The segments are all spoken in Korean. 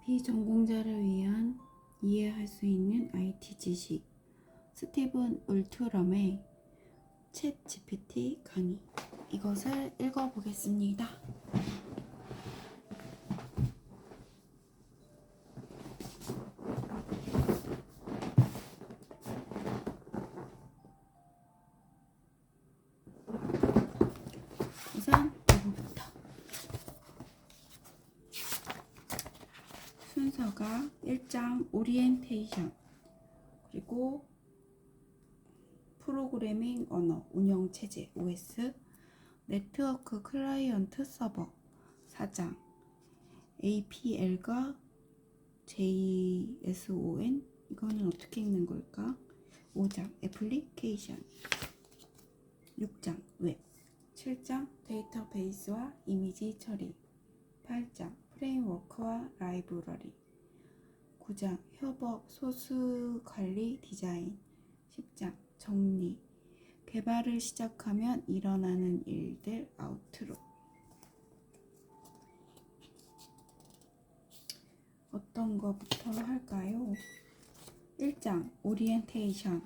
비전공자를 위한 이해할 수 있는 IT 지식 스티븐 울트럼의 챗 GPT 강의 이것을 읽어보겠습니다. 우선 이거부터 순서가 1장 오리엔테이션, 그리고 프로그래밍 언어, 운영체제, OS, 네트워크 클라이언트 서버 4장, APL과 JSON, 이거는 어떻게 읽는 걸까? 5장, 애플리케이션, 6장, 웹, 7장, 데이터베이스와 이미지 처리, 8장, 프레임워크와 라이브러리, 9장, 협업, 소스 관리, 디자인, 10장, 정리, 개발을 시작하면 일어나는 일들, 아우트로. 어떤 거부터 할까요? 1장, 오리엔테이션.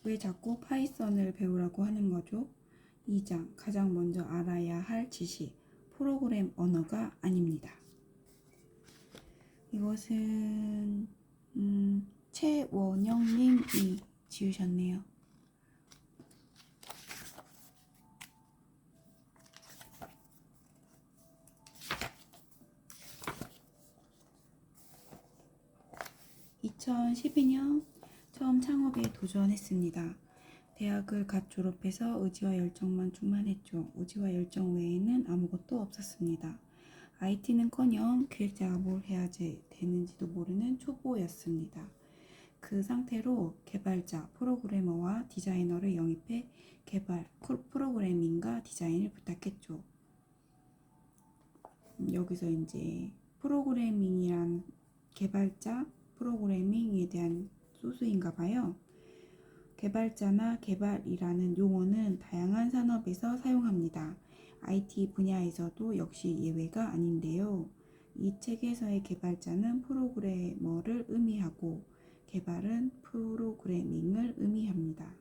왜 자꾸 파이썬을 배우라고 하는 거죠? 2장, 가장 먼저 알아야 할 지식, 프로그램 언어가 아닙니다. 이것은 최원영님이 지으셨네요. (2012년) 처음 창업에 도전했습니다. 대학을 갓 졸업해서 의지와 열정만 충만했죠. 의지와 열정 외에는 아무것도 없었습니다. IT는커녕 기획자가 뭘 해야 되는지도 모르는 초보였습니다. 그 상태로 개발자, 프로그래머와 디자이너를 영입해 개발, 프로그래밍과 디자인을 부탁했죠. 여기서 이제 프로그래밍이란 개발자, 프로그래밍에 대한 소스인가 봐요. 개발자나 개발이라는 용어는 다양한 산업에서 사용합니다. IT 분야에서도 역시 예외가 아닌데요. 이 책에서의 개발자는 프로그래머를 의미하고 개발은 프로그래밍을 의미합니다.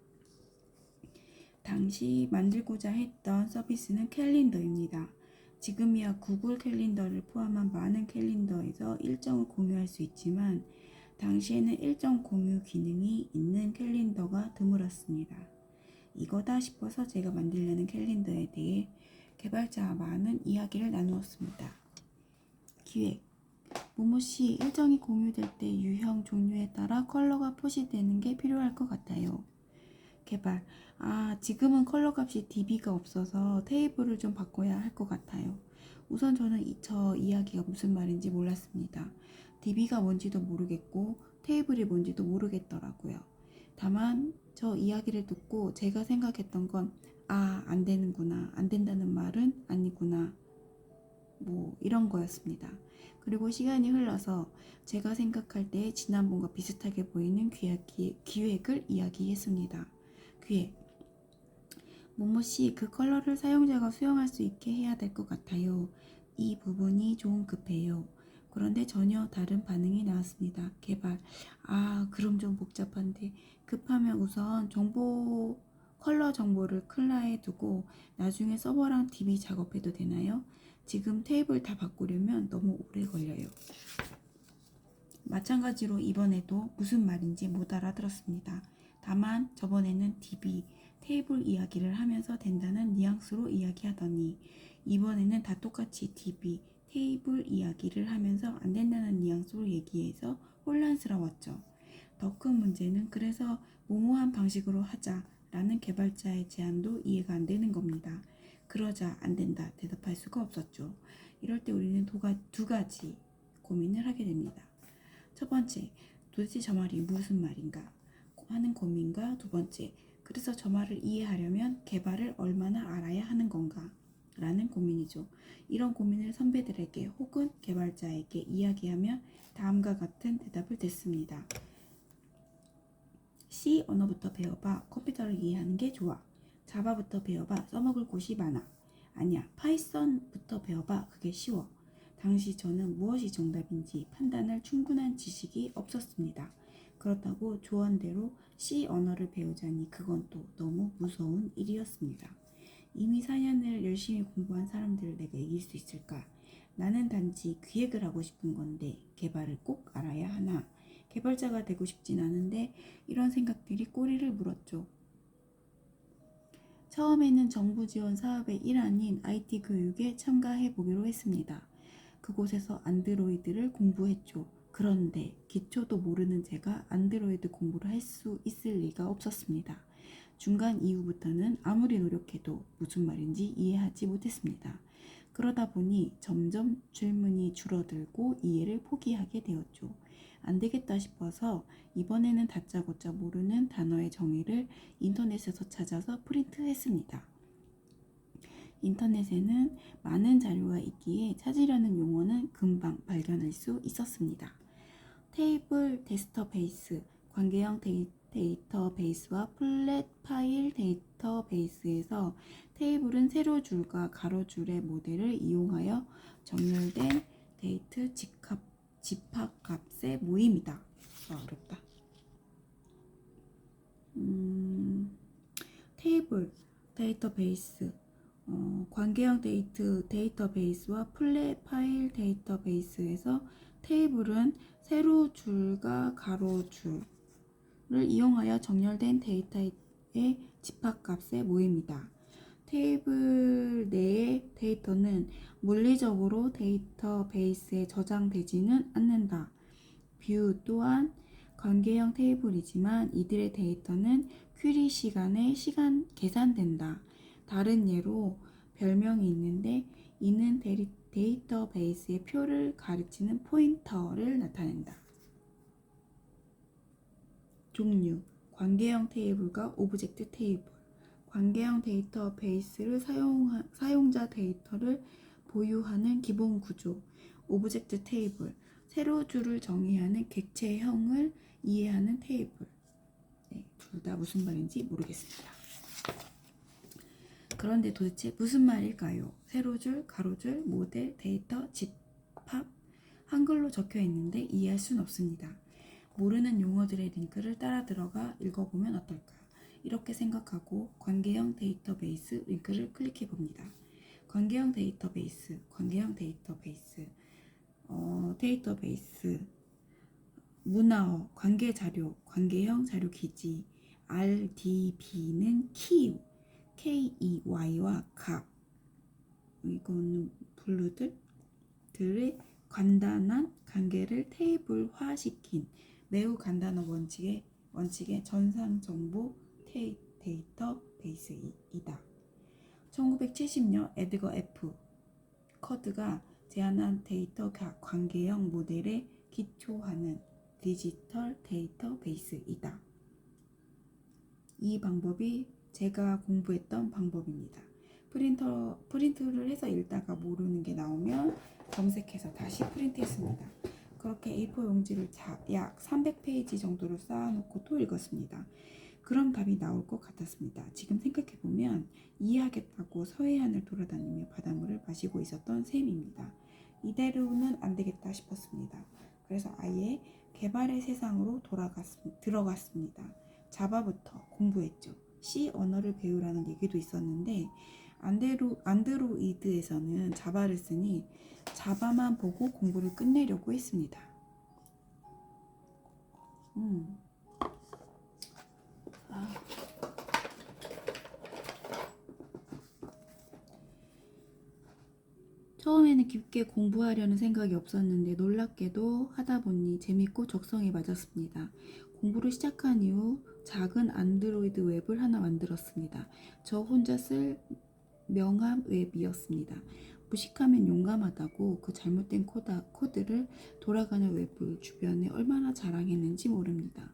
당시 만들고자 했던 서비스는 캘린더입니다. 지금이야 구글 캘린더를 포함한 많은 캘린더에서 일정을 공유할 수 있지만 당시에는 일정 공유 기능이 있는 캘린더가 드물었습니다. 이거다 싶어서 제가 만들려는 캘린더에 대해 개발자와 많은 이야기를 나누었습니다. 기획. 모모씨, 일정이 공유될 때 유형 종류에 따라 컬러가 표시되는 게 필요할 것 같아요. 개발. 지금은 컬러 값이 DB가 없어서 테이블을 좀 바꿔야 할 것 같아요. 우선 저는 저 이야기가 무슨 말인지 몰랐습니다. DB가 뭔지도 모르겠고 테이블이 뭔지도 모르겠더라고요. 다만 저 이야기를 듣고 제가 생각했던 건 안 되는구나, 안 된다는 말은 아니구나, 뭐 이런 거였습니다. 그리고 시간이 흘러서 제가 생각할 때 지난번과 비슷하게 보이는 기획을 이야기했습니다. 기획. 모모씨, 그 컬러를 사용자가 수용할 수 있게 해야 될 것 같아요. 이 부분이 좀 급해요. 그런데 전혀 다른 반응이 나왔습니다. 개발. 그럼 좀 복잡한데 급하면 우선 컬러 정보를 클라에 두고 나중에 서버랑 DB 작업해도 되나요? 지금 테이블 다 바꾸려면 너무 오래 걸려요. 마찬가지로 이번에도 무슨 말인지 못 알아들었습니다. 다만 저번에는 DB, 테이블 이야기를 하면서 된다는 뉘앙스로 이야기하더니 이번에는 다 똑같이 DB, 테이블 이야기를 하면서 안 된다는 뉘앙스로 얘기해서 혼란스러웠죠. 더 큰 문제는 그래서 모모한 방식으로 하자라는 개발자의 제안도 이해가 안 되는 겁니다. 그러자 안 된다 대답할 수가 없었죠. 이럴 때 우리는 두 가지 고민을 하게 됩니다. 첫 번째, 도대체 저 말이 무슨 말인가 하는 고민과 두 번째, 그래서 저 말을 이해하려면 개발을 얼마나 알아야 하는 건가 라는 고민이죠. 이런 고민을 선배들에게 혹은 개발자에게 이야기하면 다음과 같은 대답을 듣습니다. C 언어부터 배워봐. 컴퓨터를 이해하는 게 좋아. 자바부터 배워봐. 써먹을 곳이 많아. 아니야, 파이썬부터 배워봐. 그게 쉬워. 당시 저는 무엇이 정답인지 판단할 충분한 지식이 없었습니다. 그렇다고 조언대로 C 언어를 배우자니 그건 또 너무 무서운 일이었습니다. 이미 4년을 열심히 공부한 사람들을 내가 이길 수 있을까? 나는 단지 기획을 하고 싶은 건데 개발을 꼭 알아야 하나? 개발자가 되고 싶진 않은데 이런 생각들이 꼬리를 물었죠. 처음에는 정부 지원 사업의 일환인 IT 교육에 참가해 보기로 했습니다. 그곳에서 안드로이드를 공부했죠. 그런데 기초도 모르는 제가 안드로이드 공부를 할 수 있을 리가 없었습니다. 중간 이후부터는 아무리 노력해도 무슨 말인지 이해하지 못했습니다. 그러다 보니 점점 질문이 줄어들고 이해를 포기하게 되었죠. 안 되겠다 싶어서 이번에는 다짜고짜 모르는 단어의 정의를 인터넷에서 찾아서 프린트했습니다. 인터넷에는 많은 자료가 있기에 찾으려는 용어는 금방 발견할 수 있었습니다. 테이블 데이터베이스, 관계형 데이터베이스와 플랫 파일 데이터베이스에서 테이블은 세로줄과 가로줄의 모델을 이용하여 정렬된 데이터 집합값의 모임이다. 어렵다. 테이블 데이터베이스, 관계형 데이터베이스와 플랫 파일 데이터베이스에서 테이블은 세로줄과 가로줄을 이용하여 정렬된 데이터의 집합값의 모임이다. 테이블 내의 데이터는 물리적으로 데이터베이스에 저장되지는 않는다. 뷰 또한 관계형 테이블이지만 이들의 데이터는 퀴리 시간에 계산된다. 다른 예로 별명이 있는데 이는 데이터베이스의 표를 가리키는 포인터를 나타낸다. 종류, 관계형 테이블과 오브젝트 테이블. 관계형 데이터베이스를 사용자 데이터를 보유하는 기본 구조. 오브젝트 테이블, 세로줄을 정의하는 객체형을 이해하는 테이블. 네, 둘 다 무슨 말인지 모르겠습니다. 그런데 도대체 무슨 말일까요? 세로줄, 가로줄, 모델, 데이터, 집합. 한글로 적혀 있는데 이해할 순 없습니다. 모르는 용어들의 링크를 따라 들어가 읽어보면 어떨까? 이렇게 생각하고 관계형 데이터베이스 링크를 클릭해 봅니다. 관계형 데이터베이스, 데이터베이스, 문화어, 관계자료, 관계형 자료기지, RDB는 key, KEY와 값, 이거는 블루들의 간단한 관계를 테이블화시킨 매우 간단한 원칙의 전산정보 데이터베이스이다. 1970년 에드거 F. 커드가 제안한 데이터 관계형 모델에 기초하는 디지털 데이터베이스이다. 이 방법이 제가 공부했던 방법입니다. 프린트를 해서 읽다가 모르는 게 나오면 검색해서 다시 프린트했습니다. 그렇게 A4 용지를 약 300페이지 정도를 쌓아놓고 또 읽었습니다. 그럼 답이 나올 것 같았습니다. 지금 생각해보면 이해하겠다고 서해안을 돌아다니며 바닷물을 마시고 있었던 셈입니다. 이대로는 안 되겠다 싶었습니다. 그래서 아예 개발의 세상으로 들어갔습니다. 자바부터 공부했죠. C 언어를 배우라는 얘기도 있었는데 안드로이드에서는 자바를 쓰니 자바만 보고 공부를 끝내려고 했습니다. 처음에는 깊게 공부하려는 생각이 없었는데 놀랍게도 하다 보니 재밌고 적성에 맞았습니다. 공부를 시작한 이후 작은 안드로이드 웹을 하나 만들었습니다. 저 혼자 쓸 명함 웹이었습니다. 무식하면 용감하다고 그 잘못된 코드를 돌아가는 웹을 주변에 얼마나 자랑했는지 모릅니다.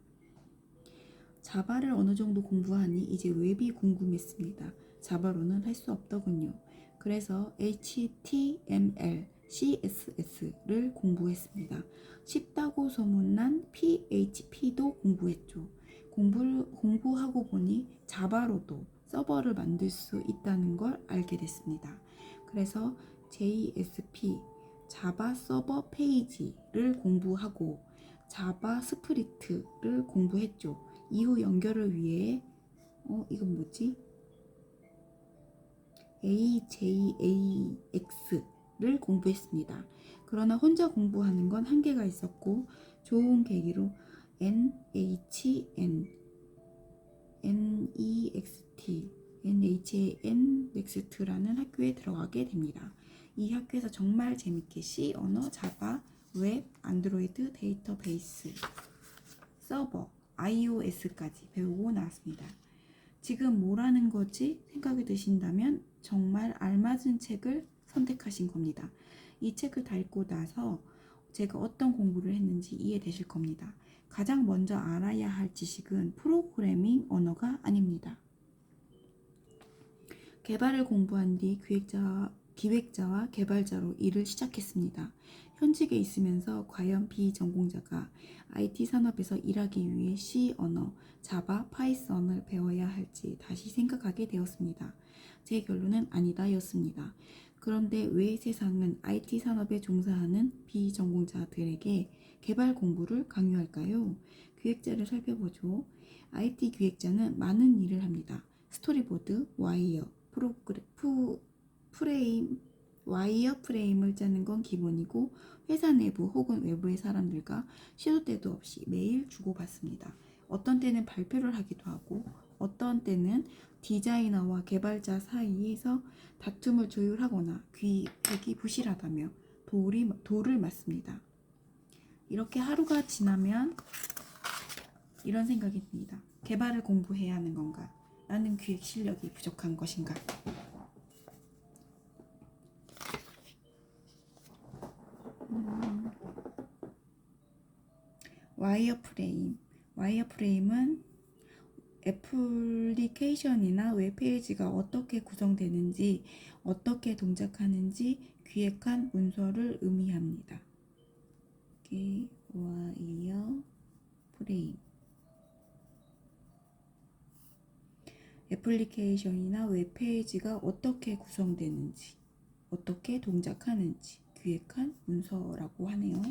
자바를 어느 정도 공부하니 이제 웹이 궁금했습니다. 자바로는 할 수 없더군요. 그래서 HTML, CSS를 공부했습니다. 쉽다고 소문난 PHP도 공부했죠. 공부하고 보니 자바로도 서버를 만들 수 있다는 걸 알게 됐습니다. 그래서 JSP, 자바 서버 페이지를 공부하고 자바 스크립트를 공부했죠. 이후 연결을 위해 이건 뭐지? AJAX를 공부했습니다. 그러나 혼자 공부하는 건 한계가 있었고 좋은 계기로 NHANEXT라는 학교에 들어가게 됩니다. 이 학교에서 정말 재밌게 C 언어, 자바, 웹, 안드로이드 데이터베이스, 서버, iOS까지 배우고 나왔습니다. 지금 뭐라는 거지 생각이 드신다면 정말 알맞은 책을 선택하신 겁니다. 이 책을 다 읽고 나서 제가 어떤 공부를 했는지 이해되실 겁니다. 가장 먼저 알아야 할 지식은 프로그래밍 언어가 아닙니다. 개발을 공부한 뒤 기획자와 개발자로 일을 시작했습니다. 현직에 있으면서 과연 비전공자가 IT 산업에서 일하기 위해 C 언어, 자바, 파이썬을 배워야 할지 다시 생각하게 되었습니다. 제 결론은 아니다였습니다. 그런데 왜 세상은 IT 산업에 종사하는 비전공자들에게 개발 공부를 강요할까요? 기획자를 살펴보죠. IT 기획자는 많은 일을 합니다. 스토리보드, 와이어 프레임을 짜는 건 기본이고 회사 내부 혹은 외부의 사람들과 시도 때도 없이 매일 주고받습니다. 어떤 때는 발표를 하기도 하고 어떤 때는 디자이너와 개발자 사이에서 다툼을 조율하거나 기획이 부실하다며 돌을 맞습니다. 이렇게 하루가 지나면 이런 생각이 듭니다. 개발을 공부해야 하는 건가? 나는 기획 실력이 부족한 것인가? 와이어프레임은 애플리케이션이나 웹페이지가 어떻게 구성되는지, 어떻게 동작하는지 기획한 문서를 의미합니다. 이게 와이어프레임. 애플리케이션이나 웹페이지가 어떻게 구성되는지, 어떻게 동작하는지 기획한 문서라고 하네요.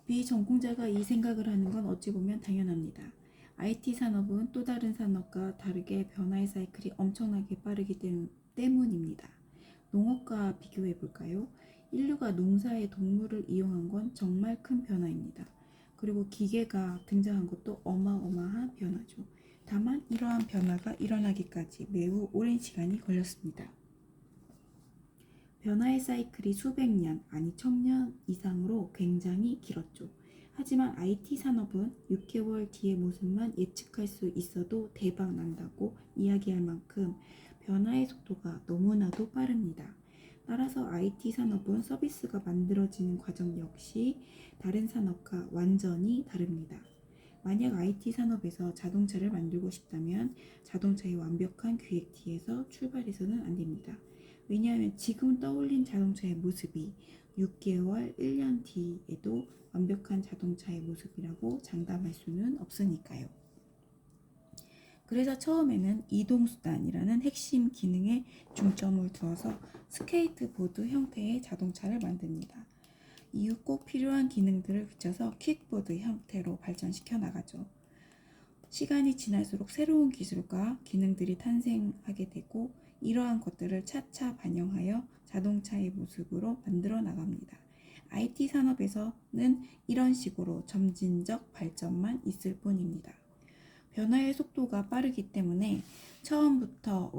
비전공자가 이 생각을 하는 건 어찌 보면 당연합니다. IT 산업은 또 다른 산업과 다르게 변화의 사이클이 엄청나게 빠르기 때문입니다. 농업과 비교해 볼까요? 인류가 농사에 동물을 이용한 건 정말 큰 변화입니다. 그리고 기계가 등장한 것도 어마어마한 변화죠. 다만 이러한 변화가 일어나기까지 매우 오랜 시간이 걸렸습니다. 변화의 사이클이 수백 년, 아니 1000년 이상으로 굉장히 길었죠. 하지만 IT 산업은 6개월 뒤의 모습만 예측할 수 있어도 대박 난다고 이야기할 만큼 변화의 속도가 너무나도 빠릅니다. 따라서 IT 산업은 서비스가 만들어지는 과정 역시 다른 산업과 완전히 다릅니다. 만약 IT 산업에서 자동차를 만들고 싶다면 자동차의 완벽한 기획 뒤에서 출발해서는 안 됩니다. 왜냐하면 지금 떠올린 자동차의 모습이 6개월, 1년 뒤에도 완벽한 자동차의 모습이라고 장담할 수는 없으니까요. 그래서 처음에는 이동수단이라는 핵심 기능에 중점을 두어서 스케이트보드 형태의 자동차를 만듭니다. 이후 꼭 필요한 기능들을 붙여서 킥보드 형태로 발전시켜 나가죠. 시간이 지날수록 새로운 기술과 기능들이 탄생하게 되고 이러한 것들을 차차 반영하여 자동차의 모습으로 만들어 나갑니다. IT 산업에서는 이런 식으로 점진적 발전만 있을 뿐입니다. 변화의 속도가 빠르기 때문에 처음부터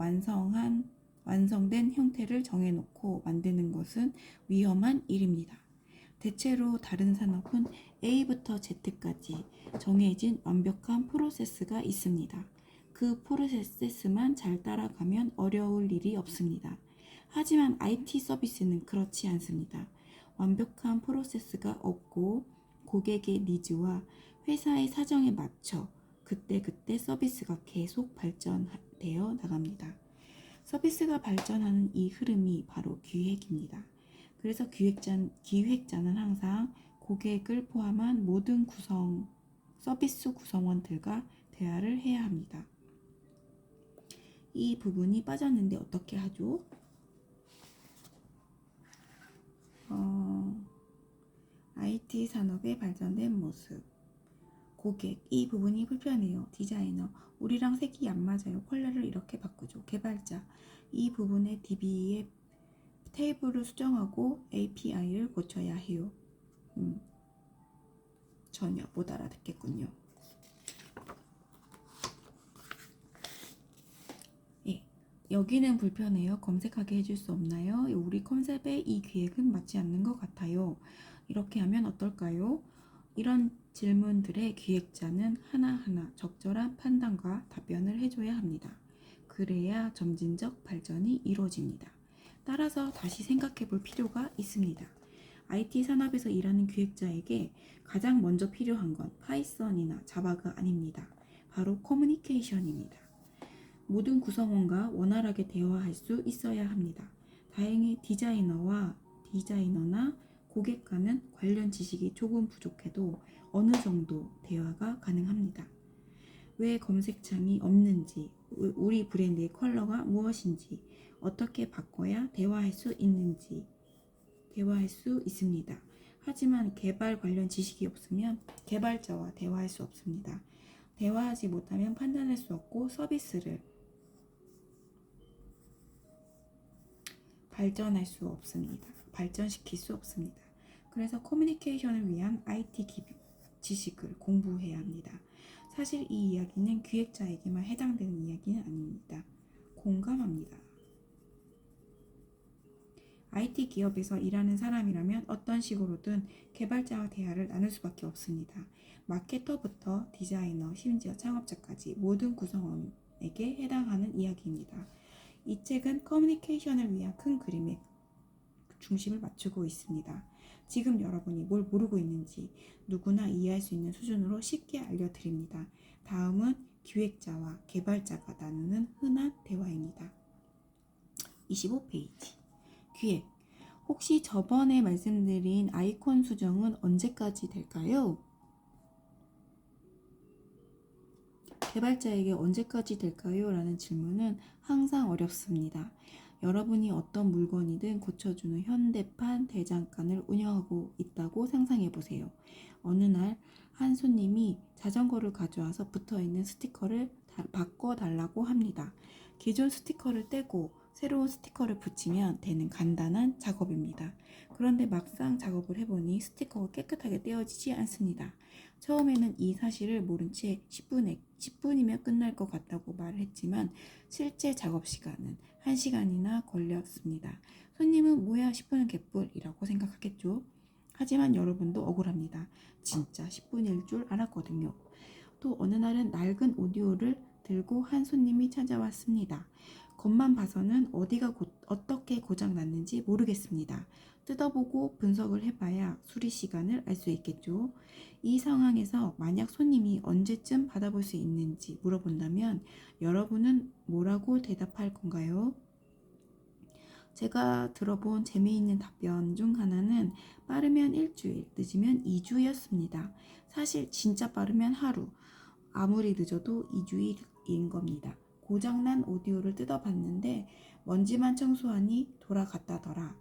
완성된 형태를 정해놓고 만드는 것은 위험한 일입니다. 대체로 다른 산업은 A부터 Z까지 정해진 완벽한 프로세스가 있습니다. 그 프로세스만 잘 따라가면 어려울 일이 없습니다. 하지만 IT 서비스는 그렇지 않습니다. 완벽한 프로세스가 없고 고객의 니즈와 회사의 사정에 맞춰 그때그때 서비스가 계속 발전되어 나갑니다. 서비스가 발전하는 이 흐름이 바로 기획입니다. 그래서 기획자는 항상 고객을 포함한 모든 서비스 구성원들과 대화를 해야 합니다. 이 부분이 빠졌는데 어떻게 하죠? IT 산업의 발전된 모습. 고객, 이 부분이 불편해요. 디자이너, 우리랑 색이 안 맞아요. 컬러를 이렇게 바꾸죠. 개발자, 이 부분의 DB의 테이블을 수정하고 API를 고쳐야 해요. 전혀 못 알아듣겠군요. 예, 여기는 불편해요. 검색하게 해줄 수 없나요? 우리 컨셉에 이 기획은 맞지 않는 것 같아요. 이렇게 하면 어떨까요? 이런 질문들의 기획자는 하나하나 적절한 판단과 답변을 해줘야 합니다. 그래야 점진적 발전이 이루어집니다. 따라서 다시 생각해 볼 필요가 있습니다. IT 산업에서 일하는 기획자에게 가장 먼저 필요한 건 파이썬이나 자바가 아닙니다. 바로 커뮤니케이션입니다. 모든 구성원과 원활하게 대화할 수 있어야 합니다. 다행히 디자이너나 고객과는 관련 지식이 조금 부족해도 어느 정도 대화가 가능합니다. 왜 검색창이 없는지, 우리 브랜드의 컬러가 무엇인지, 어떻게 바꿔야 대화할 수 있습니다. 하지만 개발 관련 지식이 없으면 개발자와 대화할 수 없습니다. 대화하지 못하면 판단할 수 없고 서비스를 발전시킬 수 없습니다. 그래서 커뮤니케이션을 위한 IT 지식을 공부해야 합니다. 사실 이 이야기는 기획자에게만 해당되는 이야기는 아닙니다. 공감합니다. IT 기업에서 일하는 사람이라면 어떤 식으로든 개발자와 대화를 나눌 수밖에 없습니다. 마케터부터 디자이너, 심지어 창업자까지 모든 구성원에게 해당하는 이야기입니다. 이 책은 커뮤니케이션을 위한 큰 그림에 중심을 맞추고 있습니다. 지금 여러분이 뭘 모르고 있는지 누구나 이해할 수 있는 수준으로 쉽게 알려드립니다. 다음은 기획자와 개발자가 나누는 흔한 대화입니다. 25페이지. 기획. 혹시 저번에 말씀드린 아이콘 수정은 언제까지 될까요? 개발자에게 언제까지 될까요? 라는 질문은 항상 어렵습니다. 여러분이 어떤 물건이든 고쳐주는 현대판 대장간을 운영하고 있다고 상상해 보세요. 어느 날 한 손님이 자전거를 가져와서 붙어있는 스티커를 바꿔달라고 합니다. 기존 스티커를 떼고 새로운 스티커를 붙이면 되는 간단한 작업입니다. 그런데 막상 작업을 해보니 스티커가 깨끗하게 떼어지지 않습니다. 처음에는 이 사실을 모른 채 10분이면 끝날 것 같다고 말을 했지만 실제 작업 시간은 1시간이나 걸렸습니다. 손님은 뭐야 10분은 개뿔이라고 생각하겠죠. 하지만 여러분도 억울합니다. 진짜 10분일 줄 알았거든요. 또 어느 날은 낡은 오디오를 들고 한 손님이 찾아왔습니다. 겉만 봐서는 어떻게 고장 났는지 모르겠습니다. 뜯어보고 분석을 해봐야 수리 시간을 알 수 있겠죠. 이 상황에서 만약 손님이 언제쯤 받아볼 수 있는지 물어본다면 여러분은 뭐라고 대답할 건가요? 제가 들어본 재미있는 답변 중 하나는 빠르면 일주일, 늦으면 2주였습니다. 사실 진짜 빠르면 하루, 아무리 늦어도 2주일인 겁니다. 고장난 오디오를 뜯어봤는데 먼지만 청소하니 돌아갔다더라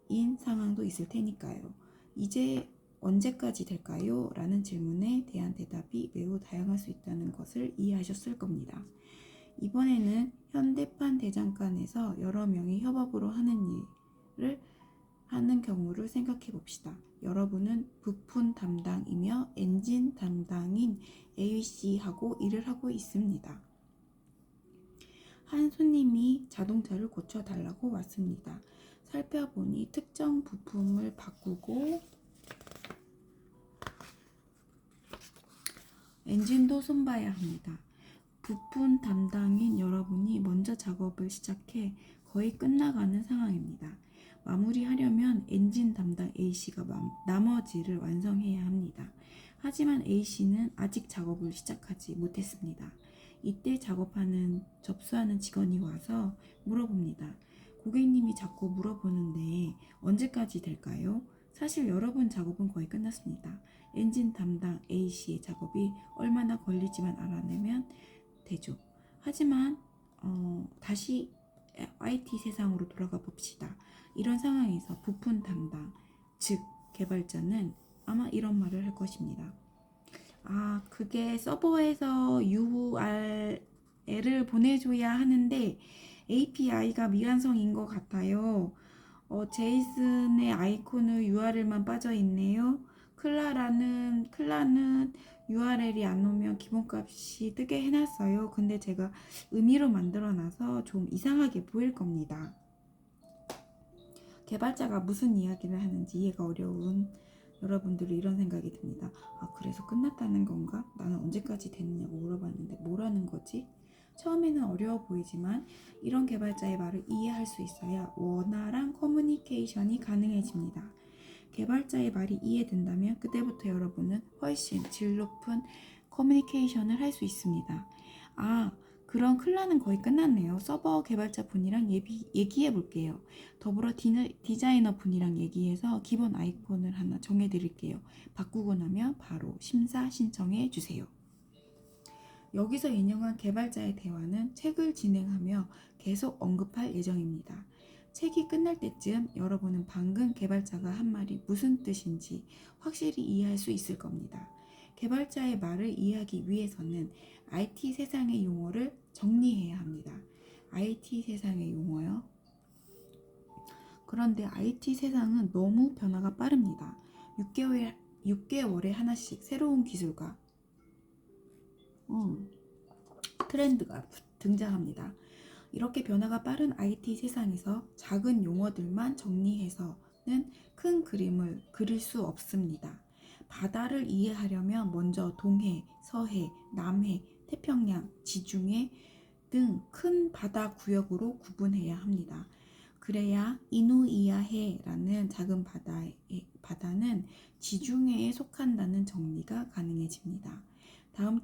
인 상황도 있을 테니까요. 이제 언제까지 될까요? 라는 질문에 대한 대답이 매우 다양할 수 있다는 것을 이해하셨을 겁니다. 이번에는 현대판 대장간에서 여러 명이 협업으로 하는 경우를 생각해 봅시다. 여러분은 부품 담당이며 엔진 담당인 A씨하고 일을 하고 있습니다. 한 손님이 자동차를 고쳐달라고 왔습니다. 살펴보니 특정 부품을 바꾸고 엔진도 손봐야 합니다. 부품 담당인 여러분이 먼저 작업을 시작해 거의 끝나가는 상황입니다. 마무리하려면 엔진 담당 A씨가 나머지를 완성해야 합니다. 하지만 A씨는 아직 작업을 시작하지 못했습니다. 이때 접수하는 직원이 와서 물어봅니다. 고객님이 자꾸 물어보는데 언제까지 될까요? 사실 여러분 작업은 거의 끝났습니다. 엔진 담당 A씨의 작업이 얼마나 걸릴지만 알아내면 되죠. 하지만 다시 IT 세상으로 돌아가 봅시다. 이런 상황에서 부품 담당, 즉 개발자는 아마 이런 말을 할 것입니다. 아, 그게 서버에서 URL을 보내줘야 하는데 API가 미완성인 것 같아요. 제이슨의 아이콘의 URL만 빠져 있네요. 클라는 URL이 안 오면 기본값이 뜨게 해놨어요. 근데 제가 의미로 만들어놔서 좀 이상하게 보일 겁니다. 개발자가 무슨 이야기를 하는지 이해가 어려운 여러분들이 이런 생각이 듭니다. 아, 그래서 끝났다는 건가? 나는 언제까지 됐느냐고 물어봤는데 뭐라는 거지? 처음에는 어려워 보이지만 이런 개발자의 말을 이해할 수 있어야 원활한 커뮤니케이션이 가능해집니다. 개발자의 말이 이해된다면 그때부터 여러분은 훨씬 질 높은 커뮤니케이션을 할 수 있습니다. 아, 그럼 클라는 거의 끝났네요. 서버 개발자 분이랑 얘기해 볼게요. 더불어 디자이너 분이랑 얘기해서 기본 아이콘을 하나 정해 드릴게요. 바꾸고 나면 바로 심사 신청해 주세요. 여기서 인용한 개발자의 대화는 책을 진행하며 계속 언급할 예정입니다. 책이 끝날 때쯤 여러분은 방금 개발자가 한 말이 무슨 뜻인지 확실히 이해할 수 있을 겁니다. 개발자의 말을 이해하기 위해서는 IT 세상의 용어를 정리해야 합니다. IT 세상의 용어요. 그런데 IT 세상은 너무 변화가 빠릅니다. 6개월에 하나씩 새로운 기술과 트렌드가 등장합니다. 이렇게 변화가 빠른 IT 세상에서 작은 용어들만 정리해서는 큰 그림을 그릴 수 없습니다. 바다를 이해하려면 먼저 동해, 서해, 남해, 태평양, 지중해 등 큰 바다 구역으로 구분해야 합니다. 그래야 이누이아해라는 작은 바다는 지중해에 속한다는 정리가 가능해집니다. 다음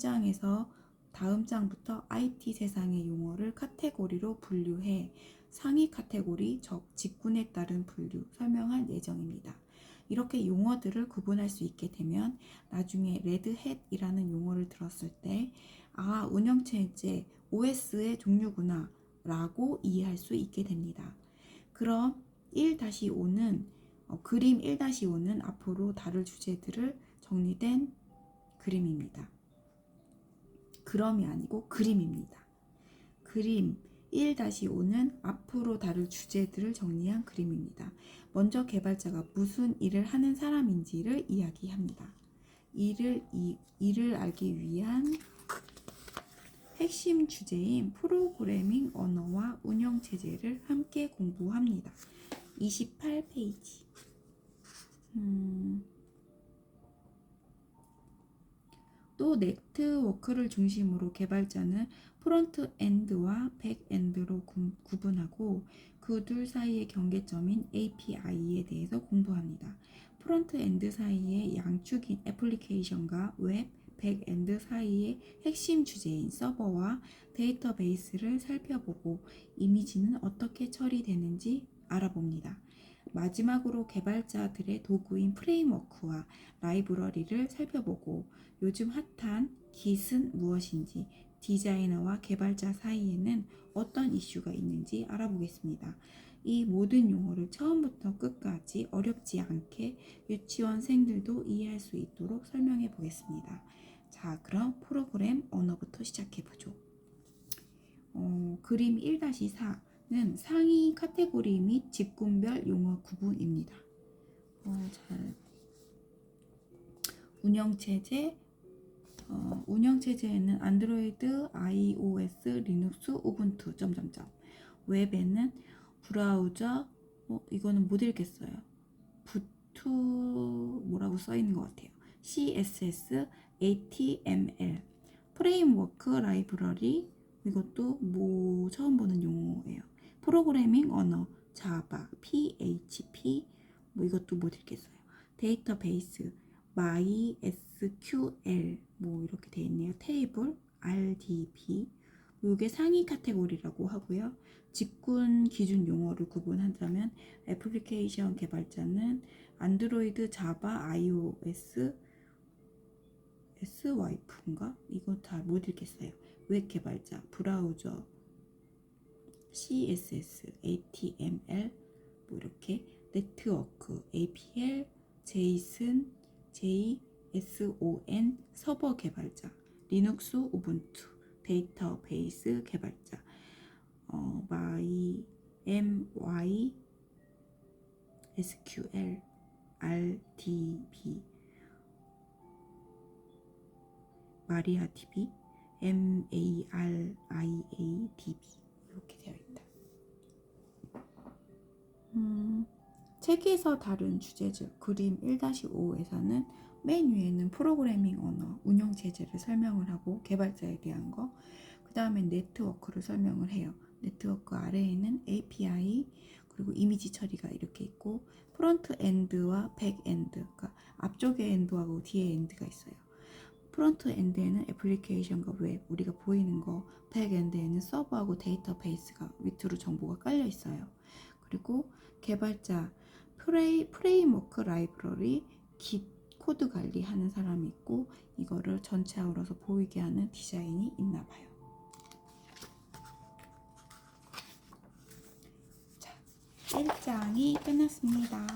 장부터 IT 세상의 용어를 카테고리로 분류해 상위 카테고리, 직군에 따른 분류 설명할 예정입니다. 이렇게 용어들을 구분할 수 있게 되면 나중에 레드햇이라는 용어를 들었을 때 아, 운영체제 OS의 종류구나 라고 이해할 수 있게 됩니다. 그럼 1-5는 그림 1-5는 앞으로 다룰 주제들을 정리된 그림입니다. 그럼이 아니고 그림입니다. 그림 1-5는 앞으로 다룰 주제들을 정리한 그림입니다. 먼저 개발자가 무슨 일을 하는 사람인지를 이야기합니다. 이를 알기 위한 핵심 주제인 프로그래밍 언어와 운영체제를 함께 공부합니다. 28페이지. 또 네트워크를 중심으로 개발자는 프론트엔드와 백엔드로 구분하고 그 둘 사이의 경계점인 API에 대해서 공부합니다. 프론트엔드 사이의 양축인 애플리케이션과 웹, 백엔드 사이의 핵심 주제인 서버와 데이터베이스를 살펴보고 이미지는 어떻게 처리되는지 알아봅니다. 마지막으로 개발자들의 도구인 프레임워크와 라이브러리를 살펴보고 요즘 핫한 Git은 무엇인지, 디자이너와 개발자 사이에는 어떤 이슈가 있는지 알아보겠습니다. 이 모든 용어를 처음부터 끝까지 어렵지 않게 유치원생들도 이해할 수 있도록 설명해 보겠습니다. 자, 그럼 프로그램 언어부터 시작해 보죠. 그림 1-4는 상위 카테고리 및 직군별 용어 구분입니다. 운영체제에는 안드로이드, iOS, 리눅스, 우분투, 웹에는 브라우저, 이거는 못 읽겠어요. 부투 뭐라고 써있는 것 같아요. CSS, HTML, 프레임워크, 라이브러리, 이것도 처음 보는 용어예요. 프로그래밍 언어, 자바, PHP, 이것도 못 읽겠어요. 데이터베이스, MySQL, 이렇게 되어 있네요. 테이블, RDB, 이게 상위 카테고리라고 하고요. 직군 기준 용어를 구분한다면 애플리케이션 개발자는 안드로이드, 자바, iOS, SWIF인가? 이거 다 못 읽겠어요. 웹 개발자, 브라우저, CSS, HTML, 이렇게 네트워크, APL, 제이슨, JSON 서버 개발자, 리눅스 우분투 데이터베이스 개발자, MySQL, RDB, 마리아DB, MARIADB 이렇게 되어 있다. 책에서 다룬 주제집 그림 1-5에서는 맨 위에는 프로그래밍 언어, 운영 체제를 설명을 하고 개발자에 대한 거, 그 다음에 네트워크를 설명을 해요. 네트워크 아래에는 API 그리고 이미지 처리가 이렇게 있고, 프론트 엔드와 백 엔드, 그러니까 앞쪽에 엔드하고 뒤에 엔드가 있어요. 프론트 엔드에는 애플리케이션과 웹, 우리가 보이는 거, 백 엔드에는 서버하고 데이터베이스가 밑으로 정보가 깔려 있어요. 그리고 개발자, 프레임워크 라이브러리, 깃 코드 관리하는 사람이 있고, 이거를 전체적으로서 보이게 하는 디자인이 있나 봐요. 자, 1장이 끝났습니다.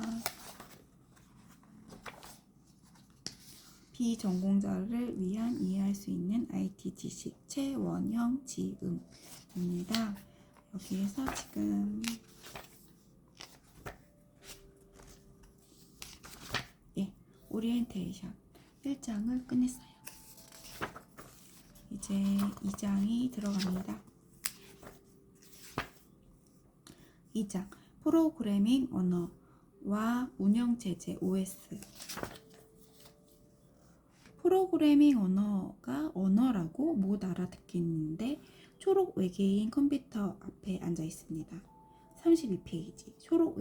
비전공자를 위한 이해할 수 있는 IT 지식 최원형 지음입니다. 여기에서 지금 오리엔테이션 1장을 끝냈어요. 이제 2장이 들어갑니다. 2장 프로그래밍 언어와 운영체제 OS. 프로그래밍 언어가 언어라고 못 알아듣겠는데 초록 외계인 컴퓨터 앞에 앉아 있습니다. 32페이지. 초록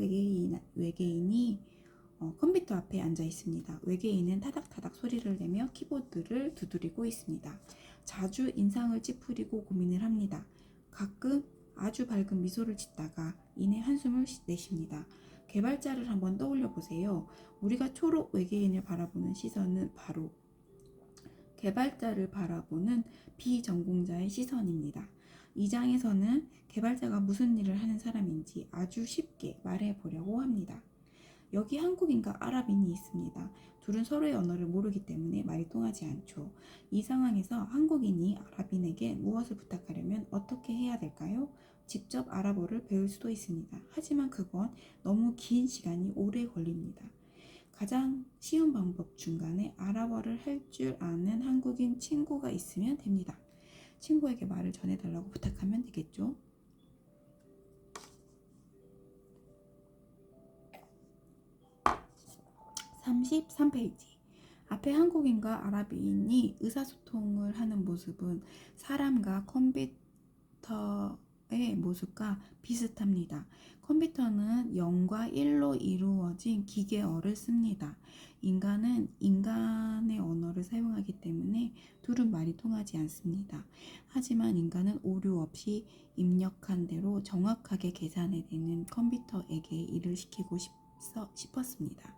외계인이 컴퓨터 앞에 앉아 있습니다. 외계인은 타닥타닥 소리를 내며 키보드를 두드리고 있습니다. 자주 인상을 찌푸리고 고민을 합니다. 가끔 아주 밝은 미소를 짓다가 이내 한숨을 내쉽니다. 개발자를 한번 떠올려 보세요. 우리가 초록 외계인을 바라보는 시선은 바로 개발자를 바라보는 비전공자의 시선입니다. 이 장에서는 개발자가 무슨 일을 하는 사람인지 아주 쉽게 말해 보려고 합니다. 여기 한국인과 아랍인이 있습니다. 둘은 서로의 언어를 모르기 때문에 말이 통하지 않죠. 이 상황에서 한국인이 아랍인에게 무엇을 부탁하려면 어떻게 해야 될까요? 직접 아랍어를 배울 수도 있습니다. 하지만 그건 너무 긴 시간이 오래 걸립니다. 가장 쉬운 방법 중간에 아랍어를 할 줄 아는 한국인 친구가 있으면 됩니다. 친구에게 말을 전해달라고 부탁하면 되겠죠. 33페이지. 앞에 한국인과 아랍인이 의사소통을 하는 모습은 사람과 컴퓨터의 모습과 비슷합니다. 컴퓨터는 0과 1로 이루어진 기계어를 씁니다. 인간은 인간의 언어를 사용하기 때문에 둘은 말이 통하지 않습니다. 하지만 인간은 오류 없이 입력한 대로 정확하게 계산해내는 컴퓨터에게 일을 시키고 싶었습니다.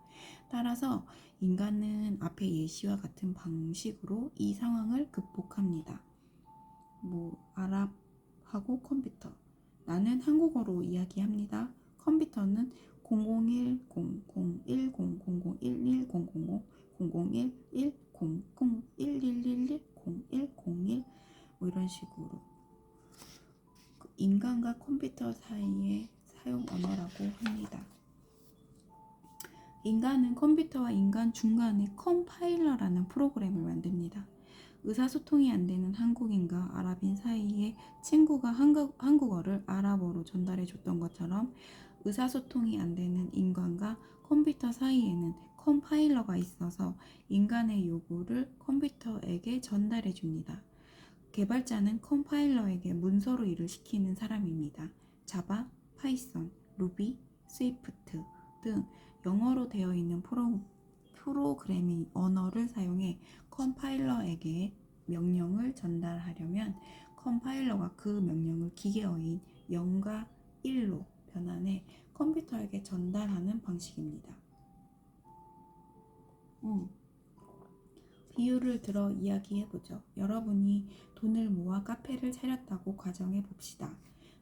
따라서 인간은 앞의 예시와 같은 방식으로 이 상황을 극복합니다. 아랍하고 컴퓨터. 나는 한국어로 이야기합니다. 컴퓨터는 001, 0010, 0011, 000, 0011, 001111, 0101 이런 식으로 인간과 컴퓨터 사이의 사용 언어라고 합니다. 인간은 컴퓨터와 인간 중간에 컴파일러라는 프로그램을 만듭니다. 의사소통이 안 되는 한국인과 아랍인 사이에 친구가 한국어를 아랍어로 전달해 줬던 것처럼 의사소통이 안 되는 인간과 컴퓨터 사이에는 컴파일러가 있어서 인간의 요구를 컴퓨터에게 전달해 줍니다. 개발자는 컴파일러에게 문서로 일을 시키는 사람입니다. 자바, 파이썬, 루비, 스위프트 등 영어로 되어 있는 프로그래밍 언어를 사용해 컴파일러에게 명령을 전달하려면 컴파일러가 그 명령을 기계어인 0과 1로 변환해 컴퓨터에게 전달하는 방식입니다. 비유를 들어 이야기해보죠. 여러분이 돈을 모아 카페를 차렸다고 가정해 봅시다.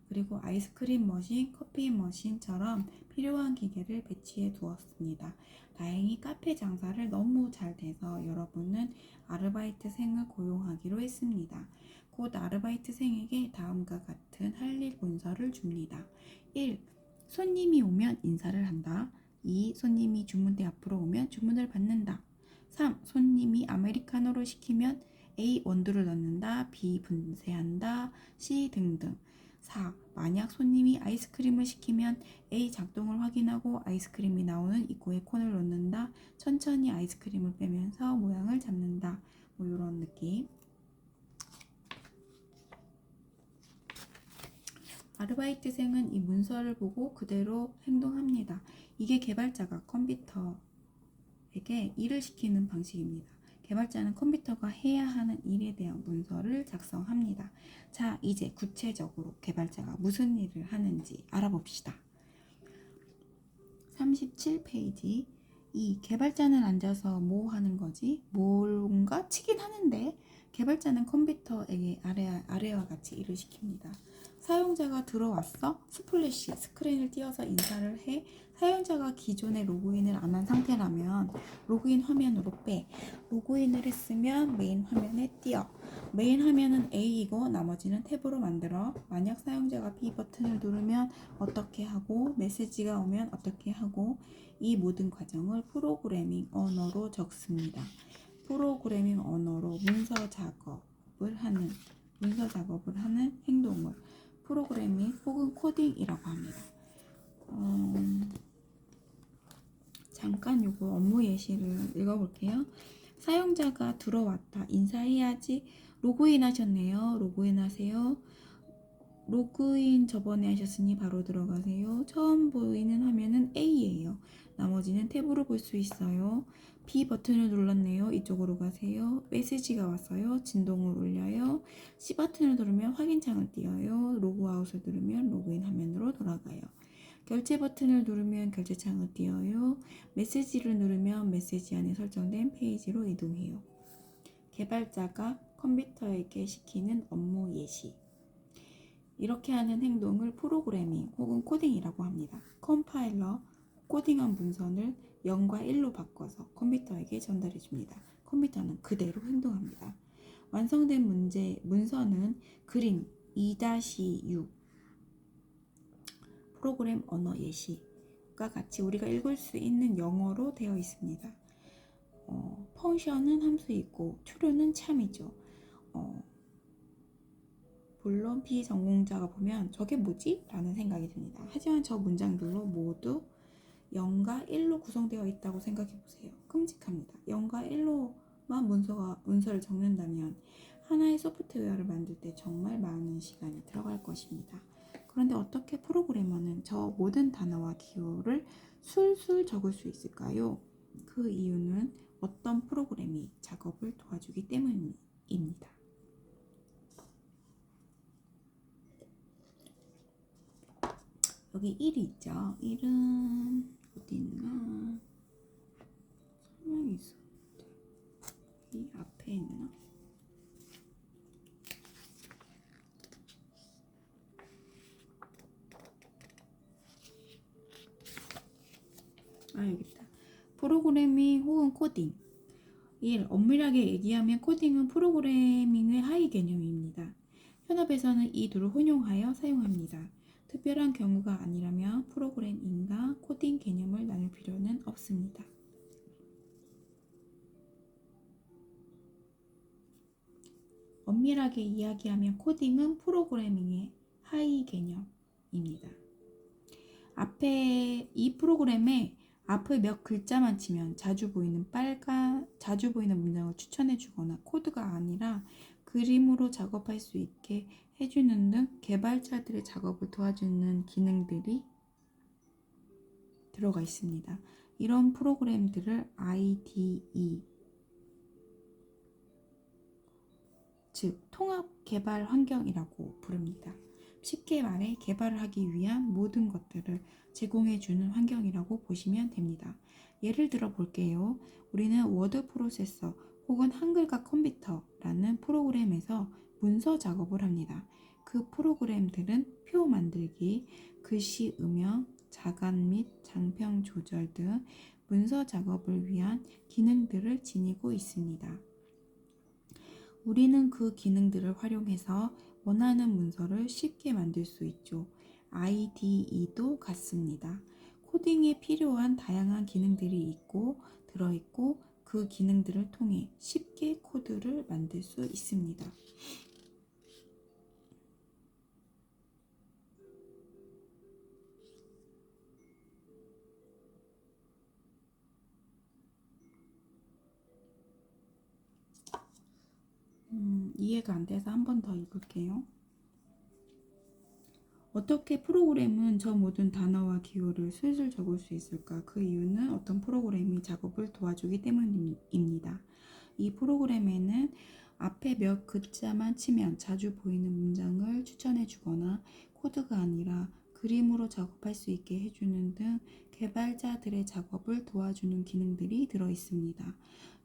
그리고 아이스크림 머신, 커피 머신처럼 필요한 기계를 배치해 두었습니다. 다행히 카페 장사를 너무 잘 돼서 여러분은 아르바이트생을 고용하기로 했습니다. 곧 아르바이트생에게 다음과 같은 할 일 문서를 줍니다. 1. 손님이 오면 인사를 한다. 2. 손님이 주문대 앞으로 오면 주문을 받는다. 3. 손님이 아메리카노를 시키면 A. 원두를 넣는다. B. 분쇄한다. C. 등등. 4. 만약 손님이 아이스크림을 시키면 A. 작동을 확인하고 아이스크림이 나오는 입구에 콘을 놓는다. 천천히 아이스크림을 빼면서 모양을 잡는다. 뭐 이런 느낌. 아르바이트생은 이 문서를 보고 그대로 행동합니다. 이게 개발자가 컴퓨터에게 일을 시키는 방식입니다. 개발자는 컴퓨터가 해야 하는 일에 대한 문서를 작성합니다. 자, 이제 구체적으로 개발자가 무슨 일을 하는지 알아봅시다. 37페이지. 이 개발자는 앉아서 뭐 하는 거지? 뭔가 치긴 하는데 개발자는 컴퓨터에게 아래와 같이 일을 시킵니다. 사용자가 들어왔어? 스플래시 스크린을 띄워서 인사를 해. 사용자가 기존에 로그인을 안 한 상태라면 로그인 화면으로 빼. 로그인을 했으면 메인 화면에 띄워. 메인 화면은 A이고 나머지는 탭으로 만들어. 만약 사용자가 B 버튼을 누르면 어떻게 하고 메시지가 오면 어떻게 하고 이 모든 과정을 프로그래밍 언어로 적습니다. 프로그래밍 언어로 문서 작업을 하는 행동을 프로그래밍 혹은 코딩이라고 합니다. 잠깐 요거 업무 예시를 읽어볼게요. 사용자가 들어왔다. 인사해야지. 로그인 하셨네요. 로그인 하세요. 로그인 저번에 하셨으니 바로 들어가세요. 처음 보이는 화면은 A예요. 나머지는 탭으로 볼 수 있어요. B 버튼을 눌렀네요. 이쪽으로 가세요. 메시지가 왔어요. 진동을 울려요. C 버튼을 누르면 확인창을 띄어요. 로그아웃을 누르면 로그인 화면으로 돌아가요. 결제 버튼을 누르면 결제창을 띄어요. 메시지를 누르면 메시지 안에 설정된 페이지로 이동해요. 개발자가 컴퓨터에게 시키는 업무 예시. 이렇게 하는 행동을 프로그래밍 혹은 코딩이라고 합니다. 컴파일러, 코딩한 문서를 0과 1로 바꿔서 컴퓨터에게 전달해 줍니다. 컴퓨터는 그대로 행동합니다. 완성된 문서는 그림 2-6 프로그램 언어 예시가 같이 우리가 읽을 수 있는 영어로 되어 있습니다. 펑션은 함수이고 true는 참이죠. 물론 비전공자가 보면 저게 뭐지? 라는 생각이 듭니다. 하지만 저 문장들로 모두 0과 1로 구성되어 있다고 생각해 보세요. 끔찍합니다. 0과 1로만 문서를 적는다면 하나의 소프트웨어를 만들 때 정말 많은 시간이 들어갈 것입니다. 그런데 어떻게 프로그래머는 저 모든 단어와 기호를 술술 적을 수 있을까요? 그 이유는 어떤 프로그램이 작업을 도와주기 때문입니다. 여기 1이 있죠. 1은 어디 있나? 설명이 있었는데 이 앞에 있나? 여기 있다. 프로그래밍 혹은 코딩. 1. 엄밀하게 얘기하면 코딩은 프로그래밍의 하위 개념입니다. 현업에서는 이 둘을 혼용하여 사용합니다. 특별한 경우가 아니라면 프로그래밍과 코딩 개념을 나눌 필요는 없습니다. 엄밀하게 이야기하면 코딩은 프로그래밍의 하위 개념입니다. 앞에 이 프로그램에 앞을 몇 글자만 치면 자주 보이는 문장을 추천해 주거나 코드가 아니라 그림으로 작업할 수 있게 해주는 등 개발자들의 작업을 도와주는 기능들이 들어가 있습니다. 이런 프로그램들을 IDE, 즉 통합 개발 환경이라고 부릅니다. 쉽게 말해 개발을 하기 위한 모든 것들을 제공해주는 환경이라고 보시면 됩니다. 예를 들어 볼게요. 우리는 워드 프로세서 혹은 한글과 컴퓨터라는 프로그램에서 문서 작업을 합니다. 그 프로그램들은 표 만들기, 글씨 음영, 자간 및 장평 조절 등 문서 작업을 위한 기능들을 지니고 있습니다. 우리는 그 기능들을 활용해서 원하는 문서를 쉽게 만들 수 있죠. IDE도 같습니다. 코딩에 필요한 다양한 기능들이 들어있고 그 기능들을 통해 쉽게 코드를 만들 수 있습니다. 이해가 안 돼서 한 번 더 읽을게요. 어떻게 프로그램은 저 모든 단어와 기호를 슬슬 적을 수 있을까? 그 이유는 어떤 프로그램이 작업을 도와주기 때문입니다. 이 프로그램에는 앞에 몇 글자만 치면 자주 보이는 문장을 추천해 주거나 코드가 아니라 그림으로 작업할 수 있게 해주는 등 개발자들의 작업을 도와주는 기능들이 들어 있습니다.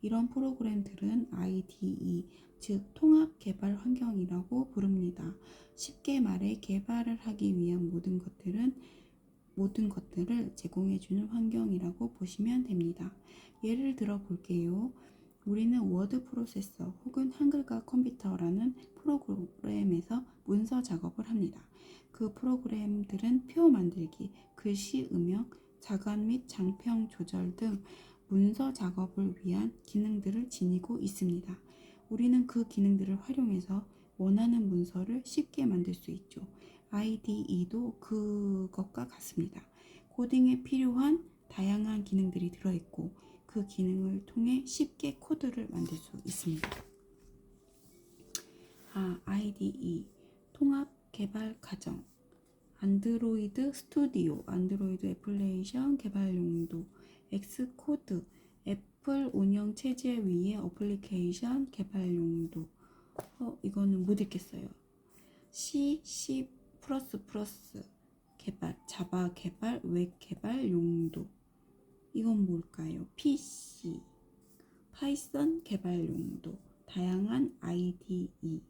이런 프로그램들은 IDE, 즉 통합 개발 환경이라고 부릅니다. 쉽게 말해 개발을 하기 위한 모든 것들을 제공해주는 환경이라고 보시면 됩니다. 예를 들어 볼게요. 우리는 워드 프로세서 혹은 한글과 컴퓨터라는 프로그램에서 문서 작업을 합니다. 그 프로그램들은 표 만들기, 글씨 음영, 자간 및 장평 조절 등 문서 작업을 위한 기능들을 지니고 있습니다. 우리는 그 기능들을 활용해서 원하는 문서를 쉽게 만들 수 있죠. IDE도 그것과 같습니다. 코딩에 필요한 다양한 기능들이 들어있고 그 기능을 통해 쉽게 코드를 만들 수 있습니다. IDE 통합 개발 과정, 안드로이드 스튜디오, 안드로이드 애플리케이션 개발 용도, 엑스코드, 애플 운영 체제 위의 어플리케이션 개발 용도. 이거는 못 읽겠어요. C++ 개발, 자바 개발, 웹 개발 용도. 이건 뭘까요? PC, 파이썬 개발 용도, 다양한 IDE.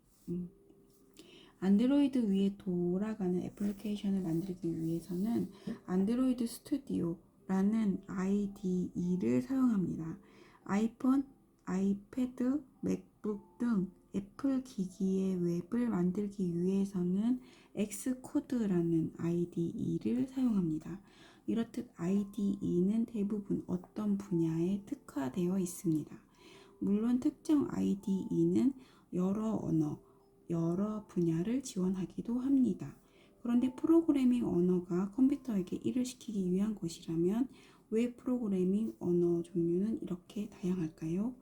안드로이드 위에 돌아가는 애플리케이션을 만들기 위해서는 안드로이드 스튜디오라는 IDE를 사용합니다. 아이폰, 아이패드, 맥북 등 애플 기기의 웹을 만들기 위해서는 엑스코드라는 IDE를 사용합니다. 이렇듯 IDE는 대부분 어떤 분야에 특화되어 있습니다. 물론 특정 IDE는 여러 언어, 여러 분야를 지원하기도 합니다. 그런데 프로그래밍 언어가 컴퓨터에게 일을 시키기 위한 것이라면 왜 프로그래밍 언어 종류는 이렇게 다양할까요?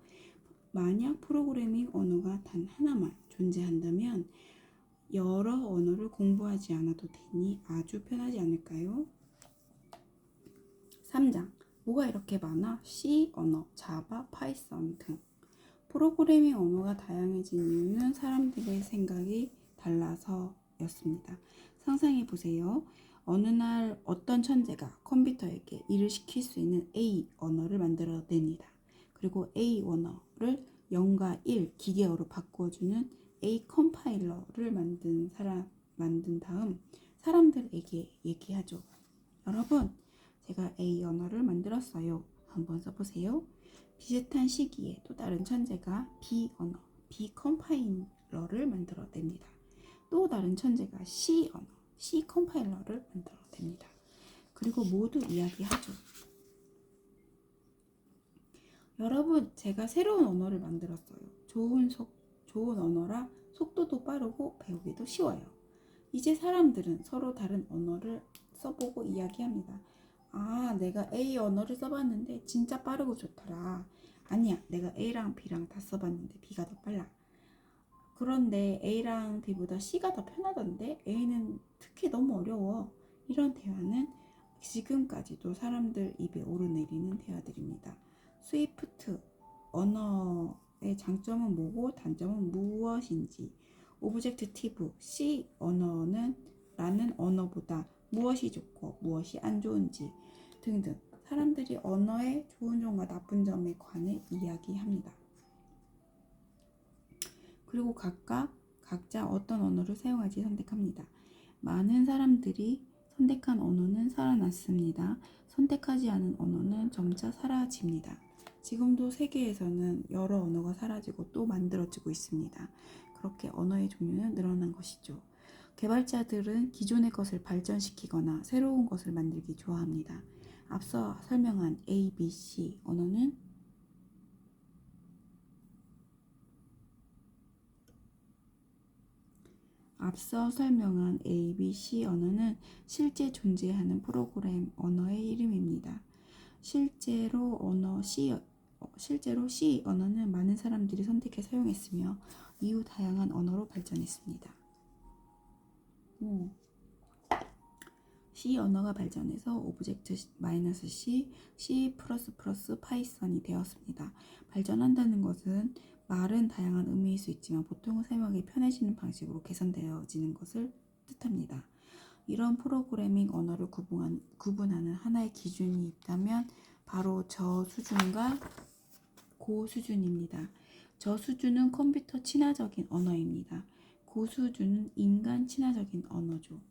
만약 프로그래밍 언어가 단 하나만 존재한다면 여러 언어를 공부하지 않아도 되니 아주 편하지 않을까요? 3장. 뭐가 이렇게 많아? C 언어, 자바, 파이썬 등. 프로그래밍 언어가 다양해진 이유는 사람들의 생각이 달라서였습니다. 상상해 보세요. 어느 날 어떤 천재가 컴퓨터에게 일을 시킬 수 있는 A 언어를 만들어냅니다. 그리고 A 언어를 0과 1 기계어로 바꾸어주는 A 컴파일러를 만든 다음 사람들에게 얘기하죠. 여러분, 제가 A 언어를 만들었어요. 한번 써보세요. 비슷한 시기에 또 다른 천재가 B 언어, B 컴파일러를 만들어냅니다. 또 다른 천재가 C 언어, C 컴파일러를 만들어냅니다. 그리고 모두 이야기하죠. 여러분, 제가 새로운 언어를 만들었어요. 좋은 언어라 속도도 빠르고 배우기도 쉬워요. 이제 사람들은 서로 다른 언어를 써보고 이야기합니다. 내가 A 언어를 써봤는데 진짜 빠르고 좋더라. 아니야, 내가 A랑 B랑 다 써봤는데 B가 더 빨라. 그런데 A랑 B보다 C가 더 편하던데 A는 특히 너무 어려워. 이런 대화는 지금까지도 사람들 입에 오르내리는 대화들입니다. 스위프트 언어의 장점은 뭐고 단점은 무엇인지, 오브젝티브 C 언어는 라는 언어보다 무엇이 좋고 무엇이 안 좋은지 등등 사람들이 언어의 좋은 점과 나쁜 점에 관해 이야기합니다. 그리고 각각 각자 어떤 언어를 사용할지 선택합니다. 많은 사람들이 선택한 언어는 살아났습니다. 선택하지 않은 언어는 점차 사라집니다. 지금도 세계에서는 여러 언어가 사라지고 또 만들어지고 있습니다. 그렇게 언어의 종류는 늘어난 것이죠. 개발자들은 기존의 것을 발전시키거나 새로운 것을 만들기 좋아합니다. 앞서 설명한 A, B, C 언어는 실제 존재하는 프로그램 언어의 이름입니다. 실제로 C 언어는 많은 사람들이 선택해 사용했으며 이후 다양한 언어로 발전했습니다. C 언어가 발전해서 오브젝트-C, C++, 파이썬이 되었습니다. 발전한다는 것은 말은 다양한 의미일 수 있지만 보통은 사용하기 편해지는 방식으로 개선되어지는 것을 뜻합니다. 이런 프로그래밍 언어를 구분하는 하나의 기준이 있다면 바로 저수준과 고수준입니다. 저수준은 컴퓨터 친화적인 언어입니다. 고수준은 인간 친화적인 언어죠.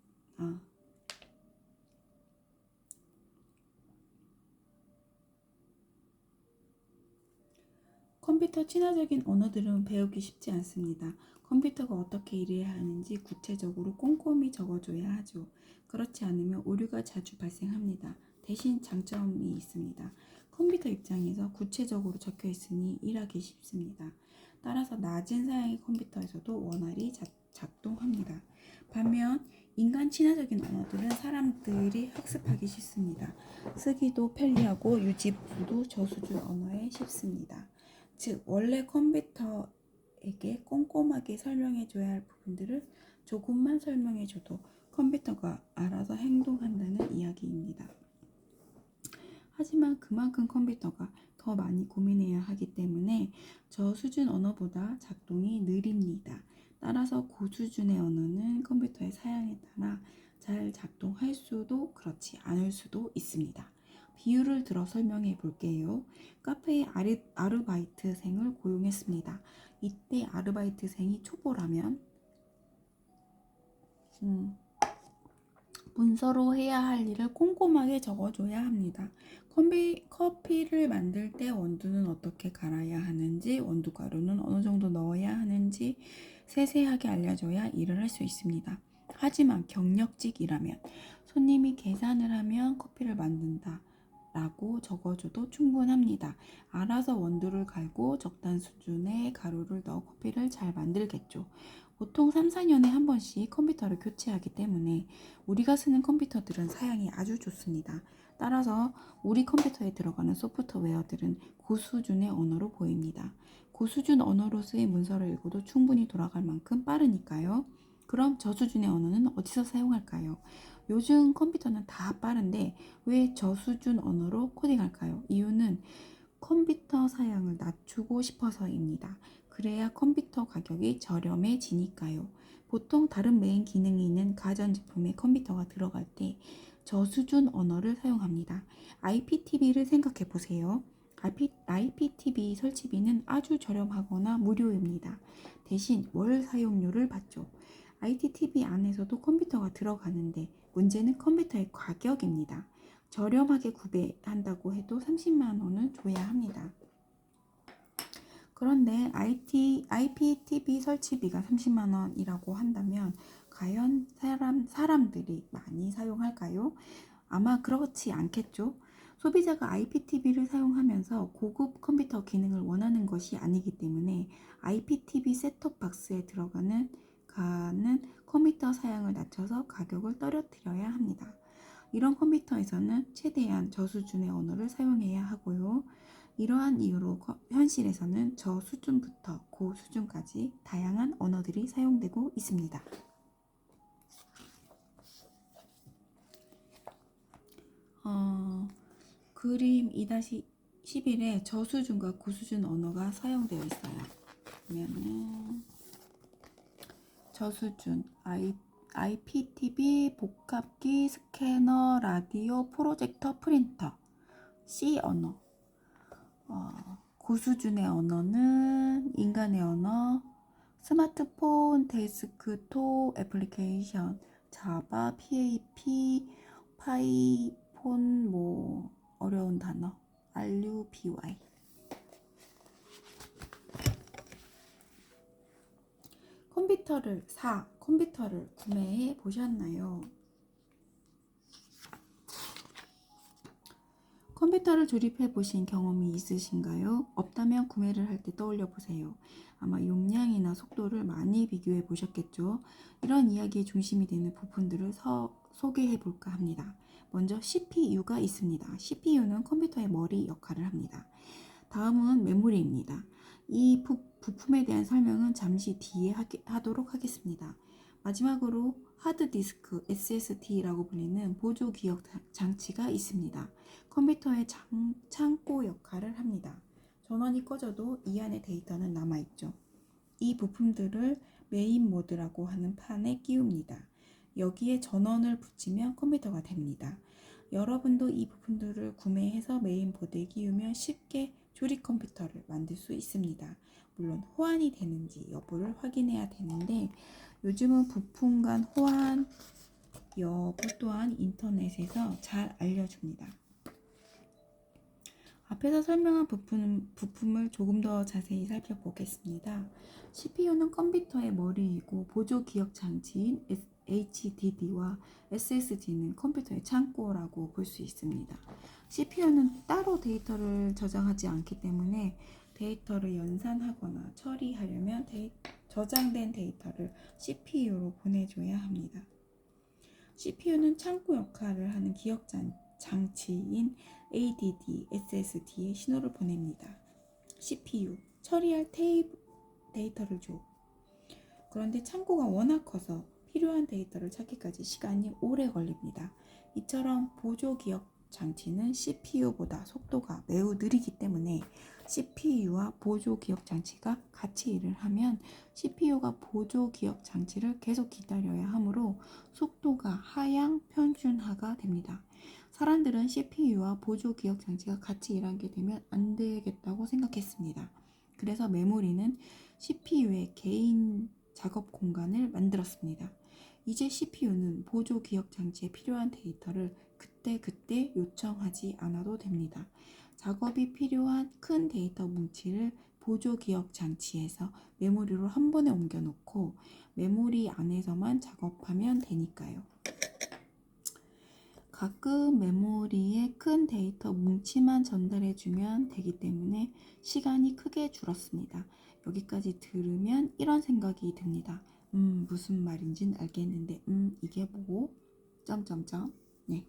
컴퓨터 친화적인 언어들은 배우기 쉽지 않습니다. 컴퓨터가 어떻게 일해야 하는지 구체적으로 꼼꼼히 적어줘야 하죠. 그렇지 않으면 오류가 자주 발생합니다. 대신 장점이 있습니다. 컴퓨터 입장에서 구체적으로 적혀 있으니 일하기 쉽습니다. 따라서 낮은 사양의 컴퓨터에서도 원활히 작동합니다. 반면 인간 친화적인 언어들은 사람들이 학습하기 쉽습니다. 쓰기도 편리하고 유지보도 저수준 언어에 쉽습니다. 즉 원래 컴퓨터에게 꼼꼼하게 설명해줘야 할 부분들을 조금만 설명해줘도 컴퓨터가 알아서 행동한다는 이야기입니다. 하지만 그만큼 컴퓨터가 더 많이 고민해야 하기 때문에 저수준 언어보다 작동이 느립니다. 따라서 고수준의 언어는 컴퓨터의 사양에 따라 잘 작동할 수도 그렇지 않을 수도 있습니다. 비유를 들어 설명해 볼게요. 카페에 아르바이트생을 고용했습니다. 이때 아르바이트생이 초보라면 문서로 해야 할 일을 꼼꼼하게 적어줘야 합니다. 커피를 만들 때 원두는 어떻게 갈아야 하는지, 원두 가루는 어느 정도 넣어야 하는지 세세하게 알려줘야 일을 할 수 있습니다. 하지만 경력직이라면 손님이 계산을 하면 커피를 만든다 라고 적어줘도 충분합니다. 알아서 원두를 갈고 적당 수준의 가루를 넣어 커피를 잘 만들겠죠. 보통 3, 4년에 한 번씩 컴퓨터를 교체하기 때문에 우리가 쓰는 컴퓨터들은 사양이 아주 좋습니다. 따라서 우리 컴퓨터에 들어가는 소프트웨어들은 고수준의 언어로 보입니다. 고수준 언어로 쓰인 문서를 읽어도 충분히 돌아갈 만큼 빠르니까요. 그럼 저수준의 언어는 어디서 사용할까요? 요즘 컴퓨터는 다 빠른데 왜 저수준 언어로 코딩할까요? 이유는 컴퓨터 사양을 낮추고 싶어서입니다. 그래야 컴퓨터 가격이 저렴해지니까요. 보통 다른 메인 기능이 있는 가전제품에 컴퓨터가 들어갈 때 저수준 언어를 사용합니다. IPTV를 생각해 보세요. IPTV 설치비는 아주 저렴하거나 무료입니다. 대신 월 사용료를 받죠. IPTV 안에서도 컴퓨터가 들어가는데 문제는 컴퓨터의 가격입니다. 저렴하게 구매한다고 해도 30만 원은 줘야 합니다. 그런데 IPTV 설치비가 30만 원이라고 한다면 과연 사람들이 많이 사용할까요? 아마 그렇지 않겠죠. 소비자가 IPTV를 사용하면서 고급 컴퓨터 기능을 원하는 것이 아니기 때문에 IPTV 셋톱박스에 들어가는 컴퓨터 사양을 낮춰서 가격을 떨어뜨려야 합니다. 이런 컴퓨터에서는 최대한 저수준의 언어를 사용해야 하고요. 이러한 이유로 현실에서는 저수준부터 고수준까지 다양한 언어들이 사용되고 있습니다. 그림 2-11에 저수준과 고수준 언어가 사용되어 있어요. 그러면은 저수준, IPTV, 복합기, 스캐너, 라디오, 프로젝터, 프린터, C 언어. 고수준의 언어는 인간의 언어, 스마트폰, 데스크톱 애플리케이션, 자바, PHP, 파이폰, 어려운 단어, RUBY. 컴퓨터를 구매해 보셨나요? 컴퓨터를 조립해 보신 경험이 있으신가요? 없다면 구매를 할 때 떠올려 보세요. 아마 용량이나 속도를 많이 비교해 보셨겠죠? 이런 이야기의 중심이 되는 부품들을 소개해 볼까 합니다. 먼저 CPU가 있습니다. CPU는 컴퓨터의 머리 역할을 합니다. 다음은 메모리입니다. 이 부품에 대한 설명은 잠시 뒤에 하도록 하겠습니다. 마지막으로 하드디스크, SSD라고 불리는 보조 기억 장치가 있습니다. 컴퓨터의 창고 역할을 합니다. 전원이 꺼져도 이 안에 데이터는 남아있죠. 이 부품들을 메인 모드라고 하는 판에 끼웁니다. 여기에 전원을 붙이면 컴퓨터가 됩니다. 여러분도 이 부품들을 구매해서 메인보드에 끼우면 쉽게 조립 컴퓨터를 만들 수 있습니다. 물론 호환이 되는지 여부를 확인해야 되는데 요즘은 부품 간 호환 여부 또한 인터넷에서 잘 알려줍니다. 앞에서 설명한 부품을 조금 더 자세히 살펴보겠습니다. CPU는 컴퓨터의 머리이고 보조 기억 장치인 HDD와 SSD는 컴퓨터의 창고라고 볼 수 있습니다. CPU는 따로 데이터를 저장하지 않기 때문에 데이터를 연산하거나 처리하려면 저장된 데이터를 CPU로 보내줘야 합니다. CPU는 창고 역할을 하는 기억 장치인 ADD, SSD에 신호를 보냅니다. CPU, 처리할 데이터를 줘. 그런데 창고가 워낙 커서 필요한 데이터를 찾기까지 시간이 오래 걸립니다. 이처럼 보조 기억 장치는 CPU보다 속도가 매우 느리기 때문에 CPU와 보조 기억 장치가 같이 일을 하면 CPU가 보조 기억 장치를 계속 기다려야 하므로 속도가 하향 평준화가 됩니다. 사람들은 CPU와 보조 기억 장치가 같이 일하게 되면 안 되겠다고 생각했습니다. 그래서 메모리는 CPU의 개인 작업 공간을 만들었습니다. 이제 CPU는 보조 기억 장치에 필요한 데이터를 그때 요청하지 않아도 됩니다. 작업이 필요한 큰 데이터 뭉치를 보조 기억 장치에서 메모리로 한 번에 옮겨 놓고 메모리 안에서만 작업하면 되니까요. 가끔 메모리에 큰 데이터 뭉치만 전달해주면 되기 때문에 시간이 크게 줄었습니다. 여기까지 들으면 이런 생각이 듭니다. 무슨 말인지는 알겠는데 이게 뭐고? 점점점. 네.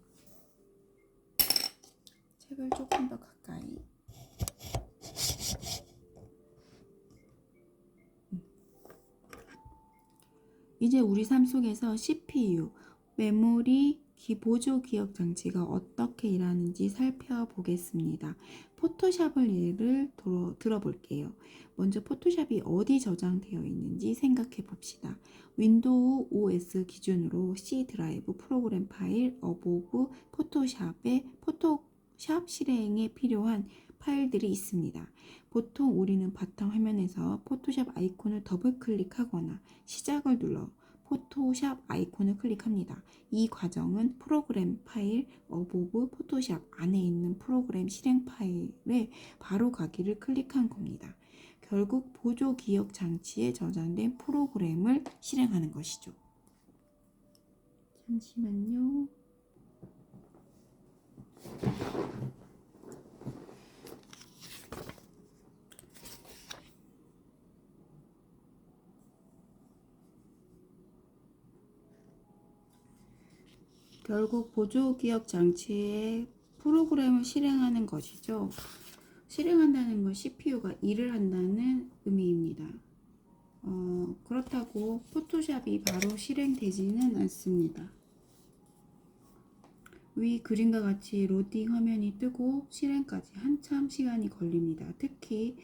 책을 조금 더 가까이. 이제 우리 삶 속에서 CPU, 메모리, 보조 기억 장치가 어떻게 일하는지 살펴보겠습니다. 포토샵을 예를 들어볼게요. 먼저 포토샵이 어디 저장되어 있는지 생각해 봅시다. 윈도우 OS 기준으로 C 드라이브 프로그램 파일 어보브 포토샵에 포토샵 실행에 필요한 파일들이 있습니다. 보통 우리는 바탕 화면에서 포토샵 아이콘을 더블 클릭하거나 시작을 눌러 포토샵 아이콘을 클릭합니다. 이 과정은 프로그램 파일 어보브 포토샵 안에 있는 프로그램 실행 파일에 바로 가기를 클릭한 겁니다. 결국 보조 기억 장치에 저장된 프로그램을 실행하는 것이죠. 잠시만요. 결국 보조 기억 장치에 프로그램을 실행하는 것이죠. 실행한다는 건 CPU가 일을 한다는 의미입니다. 그렇다고 포토샵이 바로 실행되지는 않습니다. 위 그림과 같이 로딩 화면이 뜨고 실행까지 한참 시간이 걸립니다. 특히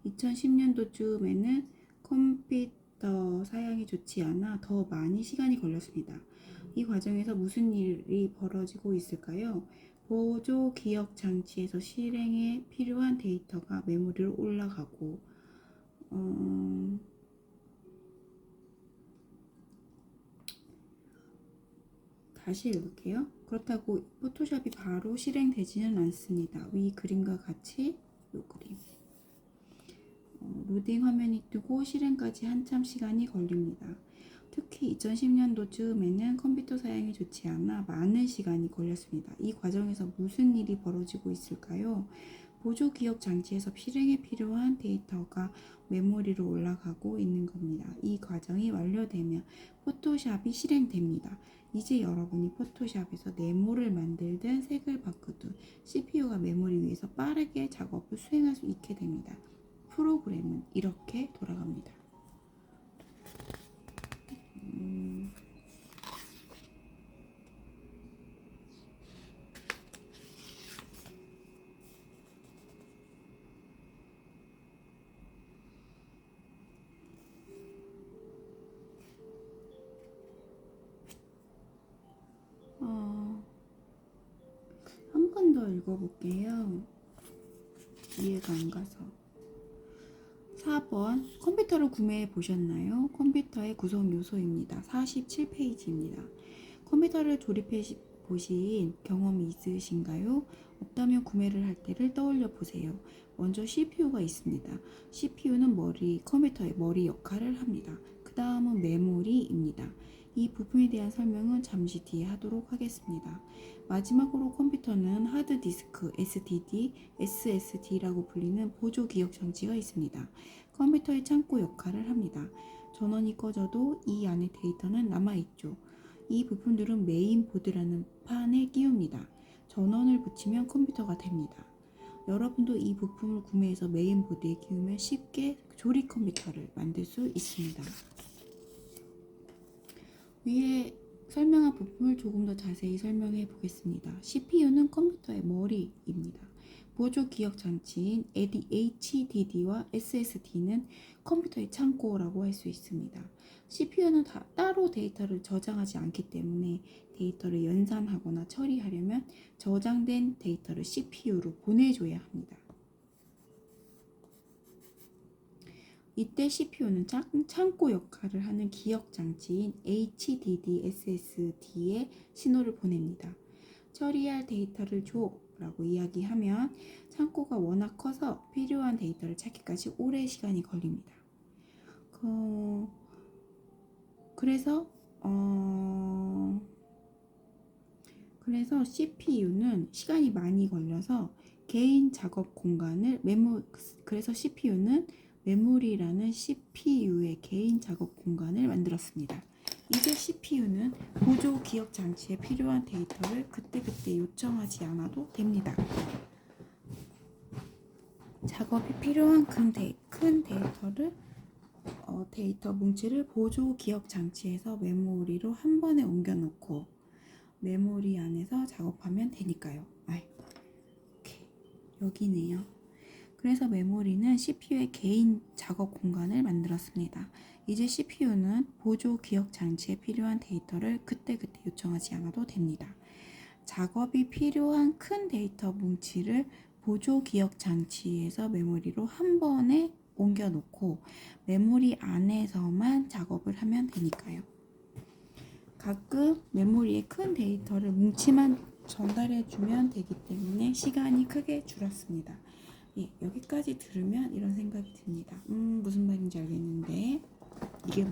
2010년도쯤에는 컴퓨터 사양이 좋지 않아 더 많이 시간이 걸렸습니다. 이 과정에서 무슨 일이 벌어지고 있을까요? 보조 기억 장치에서 실행에 필요한 데이터가 메모리로 올라가고 다시 읽을게요. 그렇다고 포토샵이 바로 실행되지는 않습니다. 위 그림과 같이 이 그림. 로딩 화면이 뜨고 실행까지 한참 시간이 걸립니다. 특히 2010년도쯤에는 컴퓨터 사양이 좋지 않아 많은 시간이 걸렸습니다. 이 과정에서 무슨 일이 벌어지고 있을까요? 보조 기억 장치에서 실행에 필요한 데이터가 메모리로 올라가고 있는 겁니다. 이 과정이 완료되면 포토샵이 실행됩니다. 이제 여러분이 포토샵에서 네모를 만들든 색을 바꾸든 CPU가 메모리 위에서 빠르게 작업을 수행할 수 있게 됩니다. 프로그램은 이렇게 돌아갑니다. 한 번 더 읽어볼게요. 이해가 안 가서. 4번 컴퓨터를 구매해 보셨나요? 컴퓨터의 구성 요소입니다. 47페이지입니다. 컴퓨터를 조립해 보신 경험이 있으신가요? 없다면 구매를 할 때를 떠올려 보세요. 먼저 CPU가 있습니다. CPU는 컴퓨터의 머리 역할을 합니다. 그 다음은 메모리입니다. 이 부분에 대한 설명은 잠시 뒤에 하도록 하겠습니다. 마지막으로 컴퓨터는 하드디스크, SSD라고 불리는 보조 기억 장치가 있습니다. 컴퓨터의 창고 역할을 합니다. 전원이 꺼져도 이 안에 데이터는 남아있죠. 이 부품들은 메인보드라는 판에 끼웁니다. 전원을 붙이면 컴퓨터가 됩니다. 여러분도 이 부품을 구매해서 메인보드에 끼우면 쉽게 조립 컴퓨터를 만들 수 있습니다. 위에 설명한 부품을 조금 더 자세히 설명해 보겠습니다. CPU는 컴퓨터의 머리입니다. 보조 기억 장치인 HDD와 SSD는 컴퓨터의 창고라고 할 수 있습니다. CPU는 따로 데이터를 저장하지 않기 때문에 데이터를 연산하거나 처리하려면 저장된 데이터를 CPU로 보내줘야 합니다. 이때 CPU는 창고 역할을 하는 기억 장치인 HDD, SSD에 신호를 보냅니다. 처리할 데이터를 줘 라고 이야기하면 창고가 워낙 커서 필요한 데이터를 찾기까지 오래 시간이 걸립니다. 그래서 CPU는 시간이 많이 걸려서 개인 작업 공간을 그래서 CPU는 메모리라는 CPU의 개인 작업 공간을 만들었습니다. 이제 CPU는 보조 기억 장치에 필요한 데이터를 그때그때 요청하지 않아도 됩니다. 작업이 필요한 큰 데이터를 데이터 뭉치를 보조 기억 장치에서 메모리로 한 번에 옮겨 놓고 메모리 안에서 작업하면 되니까요. 오케이. 여기네요. 그래서 메모리는 CPU의 개인 작업 공간을 만들었습니다. 이제 CPU는 보조 기억 장치에 필요한 데이터를 그때그때 요청하지 않아도 됩니다. 작업이 필요한 큰 데이터 뭉치를 보조 기억 장치에서 메모리로 한 번에 옮겨 놓고 메모리 안에서만 작업을 하면 되니까요. 가끔 메모리에 큰 데이터를 뭉치만 전달해주면 되기 때문에 시간이 크게 줄었습니다. 여기까지 들으면 이런 생각이 듭니다. 무슨 말인지 알겠는데 이게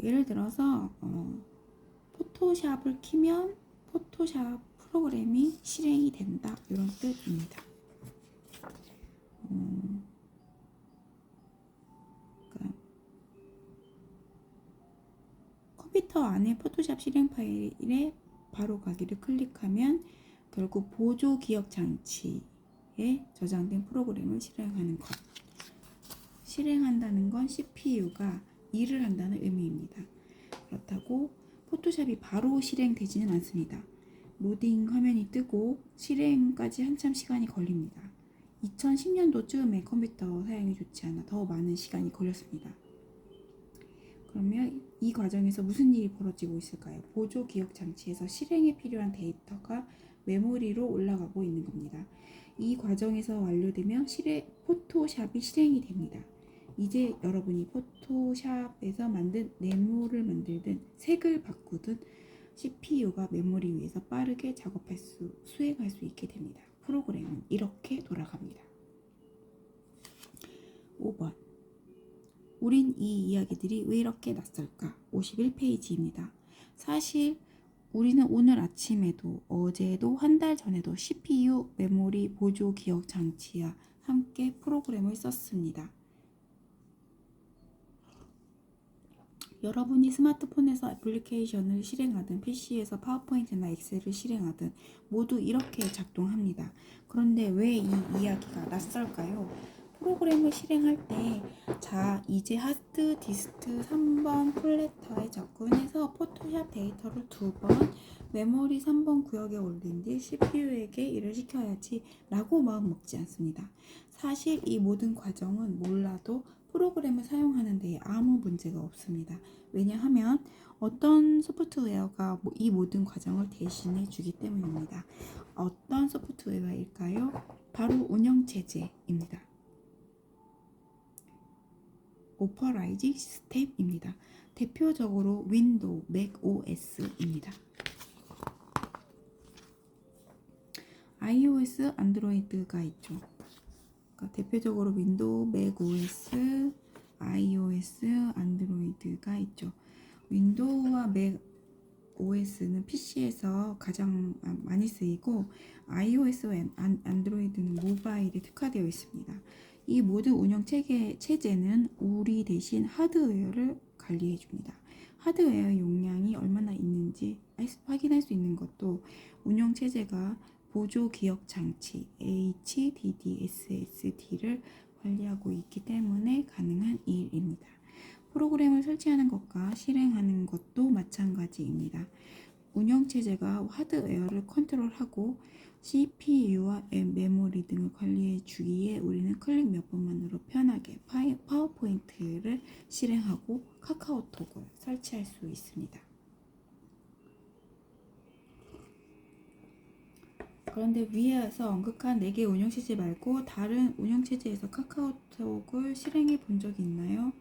예를 들어서 포토샵을 키면 포토샵 프로그램이 실행이 된다 이런 뜻입니다. 그러니까 컴퓨터 안에 포토샵 실행 파일에 바로 가기를 클릭하면 결국 보조 기억 장치에 저장된 프로그램을 실행하는 것. 실행한다는 건 CPU가 일을 한다는 의미입니다. 그렇다고 포토샵이 바로 실행되지는 않습니다. 로딩 화면이 뜨고 실행까지 한참 시간이 걸립니다. 2010년도쯤에 컴퓨터 사양이 좋지 않아 더 많은 시간이 걸렸습니다. 그러면 이 과정에서 무슨 일이 벌어지고 있을까요? 보조 기억 장치에서 실행에 필요한 데이터가 메모리로 올라가고 있는 겁니다. 이 과정에서 완료되면 포토샵이 실행이 됩니다. 이제 여러분이 포토샵에서 만든 네모를 만들든 색을 바꾸든 CPU가 메모리 위에서 빠르게 수행할 수 있게 됩니다. 프로그램은 이렇게 돌아갑니다. 5번. 우린 이 이야기들이 왜 이렇게 낯설까? 51페이지입니다. 사실 우리는 오늘 아침에도 어제도 한 달 전에도 CPU, 메모리, 보조 기억 장치와 함께 프로그램을 썼습니다. 여러분이 스마트폰에서 애플리케이션을 실행하든 PC에서 파워포인트나 엑셀을 실행하든 모두 이렇게 작동합니다. 그런데 왜 이 이야기가 낯설까요? 프로그램을 실행할 때 이제 하드디스크 3번 플래터에 접근해서 포토샵 데이터를 2번 메모리 3번 구역에 올린 뒤 CPU에게 일을 시켜야지 라고 마음 먹지 않습니다. 사실 이 모든 과정은 몰라도 프로그램을 사용하는 데 아무 문제가 없습니다. 왜냐하면 어떤 소프트웨어가 이 모든 과정을 대신해 주기 때문입니다. 어떤 소프트웨어일까요? 바로 운영체제입니다. 오퍼라이징 시스템입니다. 대표적으로 윈도우, 맥 OS입니다. iOS, 안드로이드가 있죠. 그러니까 대표적으로 윈도우, 맥 OS, iOS, 안드로이드가 있죠. 윈도우와 맥 OS는 PC에서 가장 많이 쓰이고 iOS와 안드로이드는 모바일에 특화되어 있습니다. 이 모든 운영 체제는 우리 대신 하드웨어를 관리해 줍니다. 하드웨어 용량이 얼마나 있는지 확인할 수 있는 것도 운영 체제가 보조 기억 장치 HDD, SSD를 관리하고 있기 때문에 가능한 일입니다. 프로그램을 설치하는 것과 실행하는 것도 마찬가지입니다. 운영체제가 하드웨어를 컨트롤하고 CPU와 메모리 등을 관리해 주기에 우리는 클릭 몇 번만으로 편하게 파워포인트를 실행하고 카카오톡을 설치할 수 있습니다. 그런데 위에서 언급한 4개 운영체제 말고 다른 운영체제에서 카카오톡을 실행해 본 적이 있나요?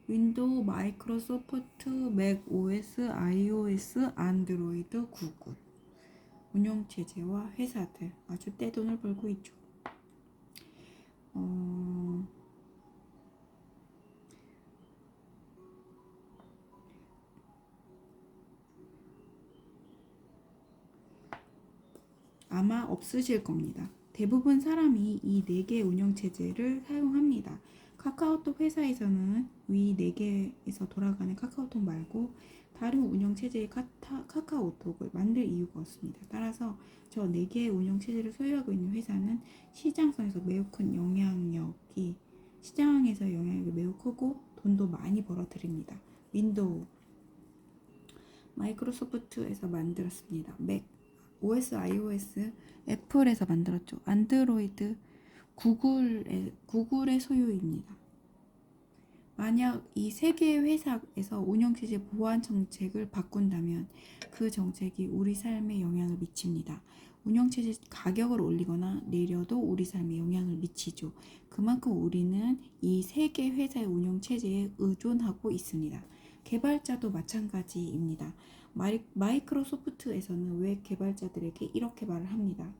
윈도우, 마이크로소프트, 맥 OS, iOS, 안드로이드, 구글 운영체제와 회사들 아주 떼돈을 벌고 있죠. 아마 없으실 겁니다. 대부분 사람이 이 4개 운영체제를 사용합니다. 카카오톡 회사에서는 위 4개에서 돌아가는 카카오톡 말고 다른 운영체제의 카카오톡을 만들 이유가 없습니다. 따라서 저 4개의 운영체제를 소유하고 있는 회사는 시장에서 매우 큰 시장에서 영향력이 매우 크고 돈도 많이 벌어들입니다. 윈도우, 마이크로소프트에서 만들었습니다. 맥, OS, iOS, 애플에서 만들었죠. 안드로이드, 구글의 소유입니다. 만약 이 세 개의 회사에서 운영체제 보안 정책을 바꾼다면 그 정책이 우리 삶에 영향을 미칩니다. 운영체제 가격을 올리거나 내려도 우리 삶에 영향을 미치죠. 그만큼 우리는 이 세 개 회사의 운영체제에 의존하고 있습니다. 개발자도 마찬가지입니다. 마이크로소프트에서는 왜 개발자들에게 이렇게 말을 합니다.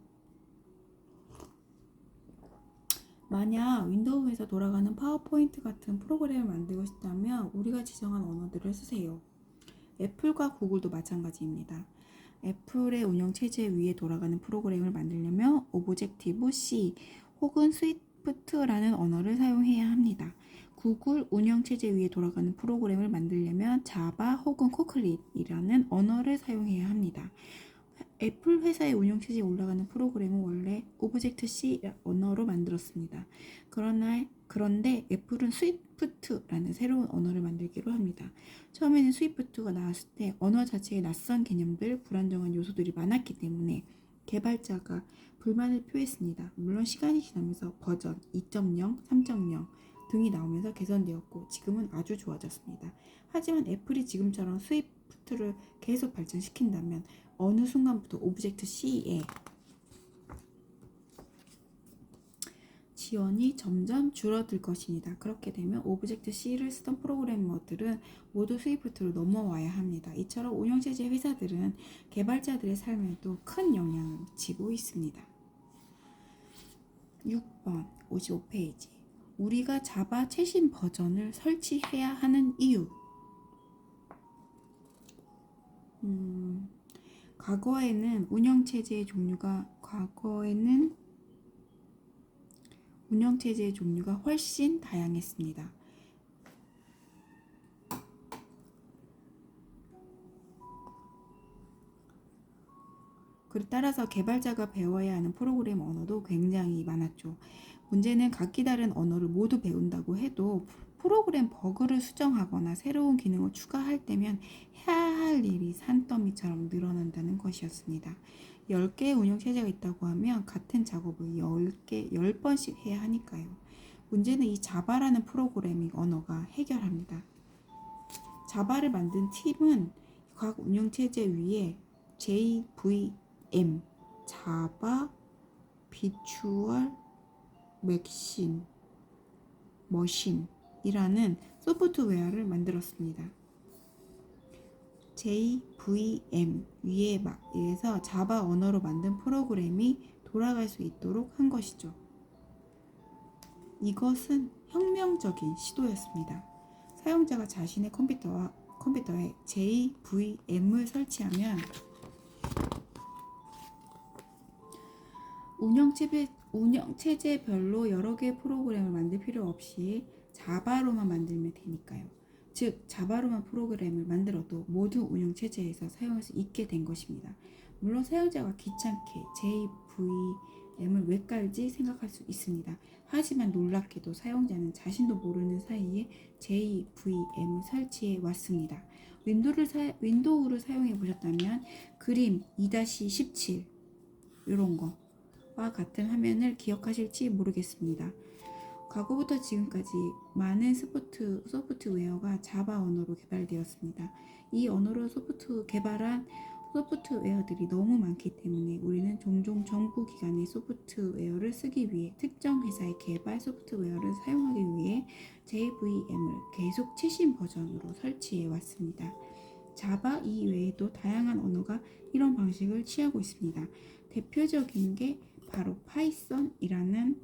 만약 윈도우에서 돌아가는 파워포인트 같은 프로그램을 만들고 싶다면 우리가 지정한 언어들을 쓰세요. 애플과 구글도 마찬가지입니다. 애플의 운영체제 위에 돌아가는 프로그램을 만들려면 오브젝티브 C 혹은 스위프트라는 언어를 사용해야 합니다. 구글 운영체제 위에 돌아가는 프로그램을 만들려면 자바 혹은 코클릿이라는 언어를 사용해야 합니다. 애플 회사의 운영체제에 올라가는 프로그램은 원래 오브젝트-C 언어로 만들었습니다. 그런데 애플은 스위프트라는 새로운 언어를 만들기로 합니다. 처음에는 스위프트가 나왔을 때 언어 자체에 낯선 개념들, 불안정한 요소들이 많았기 때문에 개발자가 불만을 표했습니다. 물론 시간이 지나면서 버전 2.0, 3.0 등이 나오면서 개선되었고 지금은 아주 좋아졌습니다. 하지만 애플이 지금처럼 스위프트를 계속 발전시킨다면 어느 순간부터 오브젝트 C에 지원이 점점 줄어들 것입니다. 그렇게 되면 오브젝트 C를 쓰던 프로그래머들은 모두 스위프트로 넘어와야 합니다. 이처럼 운영체제 회사들은 개발자들의 삶에도 큰 영향을 미치고 있습니다. 6번 55페이지 우리가 자바 최신 버전을 설치해야 하는 이유. 과거에는 운영체제의 종류가 훨씬 다양했습니다. 그에 따라서 개발자가 배워야 하는 프로그램 언어도 굉장히 많았죠. 문제는 각기 다른 언어를 모두 배운다고 해도 프로그램 버그를 수정하거나 새로운 기능을 추가할 때면 해야 할 일이 산더미처럼 늘어난다는 것이었습니다. 10개의 운영체제가 있다고 하면 같은 작업을 10번씩 해야 하니까요. 문제는 이 자바라는 프로그래밍 언어가 해결합니다. 자바를 만든 팀은 각 운영체제 위에 JVM, 자바, 비추얼 머신이라는 소프트웨어를 만들었습니다. JVM 위에서 자바 언어로 만든 프로그램이 돌아갈 수 있도록 한 것이죠. 이것은 혁명적인 시도였습니다. 사용자가 자신의 컴퓨터에 JVM을 설치하면 운영체제별로 여러 개의 프로그램을 만들 필요 없이 자바로만 만들면 되니까요. 즉 자바로만 프로그램을 만들어도 모든 운영체제에서 사용할 수 있게 된 것입니다. 물론 사용자가 귀찮게 JVM을 왜 깔지 생각할 수 있습니다. 하지만 놀랍게도 사용자는 자신도 모르는 사이에 JVM을 설치해 왔습니다. 윈도우를 사용해 보셨다면 그림 2-17 이런 거와 같은 화면을 기억하실지 모르겠습니다. 과거부터 지금까지 많은 소프트웨어가 자바 언어로 개발되었습니다. 이 언어로 개발한 소프트웨어들이 너무 많기 때문에 우리는 종종 정부 기관의 소프트웨어를 쓰기 위해 특정 회사의 개발 소프트웨어를 사용하기 위해 JVM을 계속 최신 버전으로 설치해 왔습니다. 자바 이외에도 다양한 언어가 이런 방식을 취하고 있습니다. 대표적인 게 바로 파이썬이라는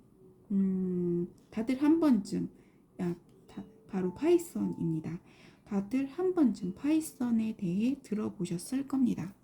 다들 한 번쯤 바로 파이썬입니다. 다들 한 번쯤 파이썬에 대해 들어보셨을 겁니다.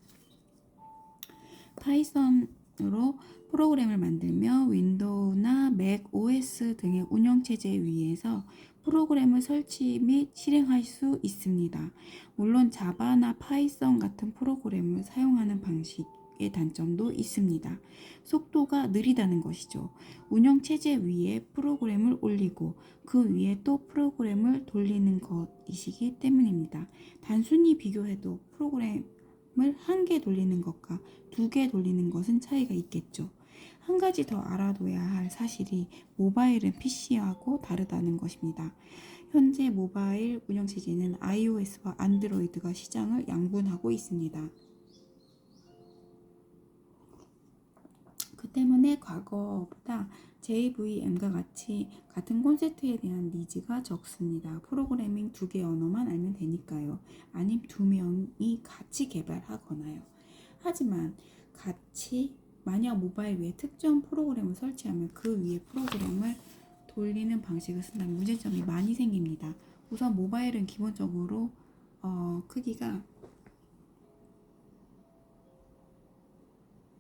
파이썬으로 프로그램을 만들며 윈도우나 맥 OS 등의 운영체제 위에서 프로그램을 설치 및 실행할 수 있습니다. 물론 자바나 파이썬 같은 프로그램을 사용하는 방식의 단점도 있습니다. 속도가 느리다는 것이죠. 운영체제 위에 프로그램을 올리고 그 위에 또 프로그램을 돌리는 것이기 때문입니다. 단순히 비교해도 프로그램을 1개 돌리는 것과 2개 돌리는 것은 차이가 있겠죠. 한 가지 더 알아둬야 할 사실이 모바일은 PC하고 다르다는 것입니다. 현재 모바일 운영체제는 iOS와 안드로이드가 시장을 양분하고 있습니다. 그 때문에 과거보다 JVM과 같은 콘셉트에 대한 니즈가 적습니다. 프로그래밍 2개 언어만 알면 되니까요. 아님 2명이 같이 개발하거나요. 하지만 만약 모바일 위에 특정 프로그램을 설치하면 그 위에 프로그램을 돌리는 방식을 쓴다면 문제점이 많이 생깁니다. 우선 모바일은 기본적으로 크기가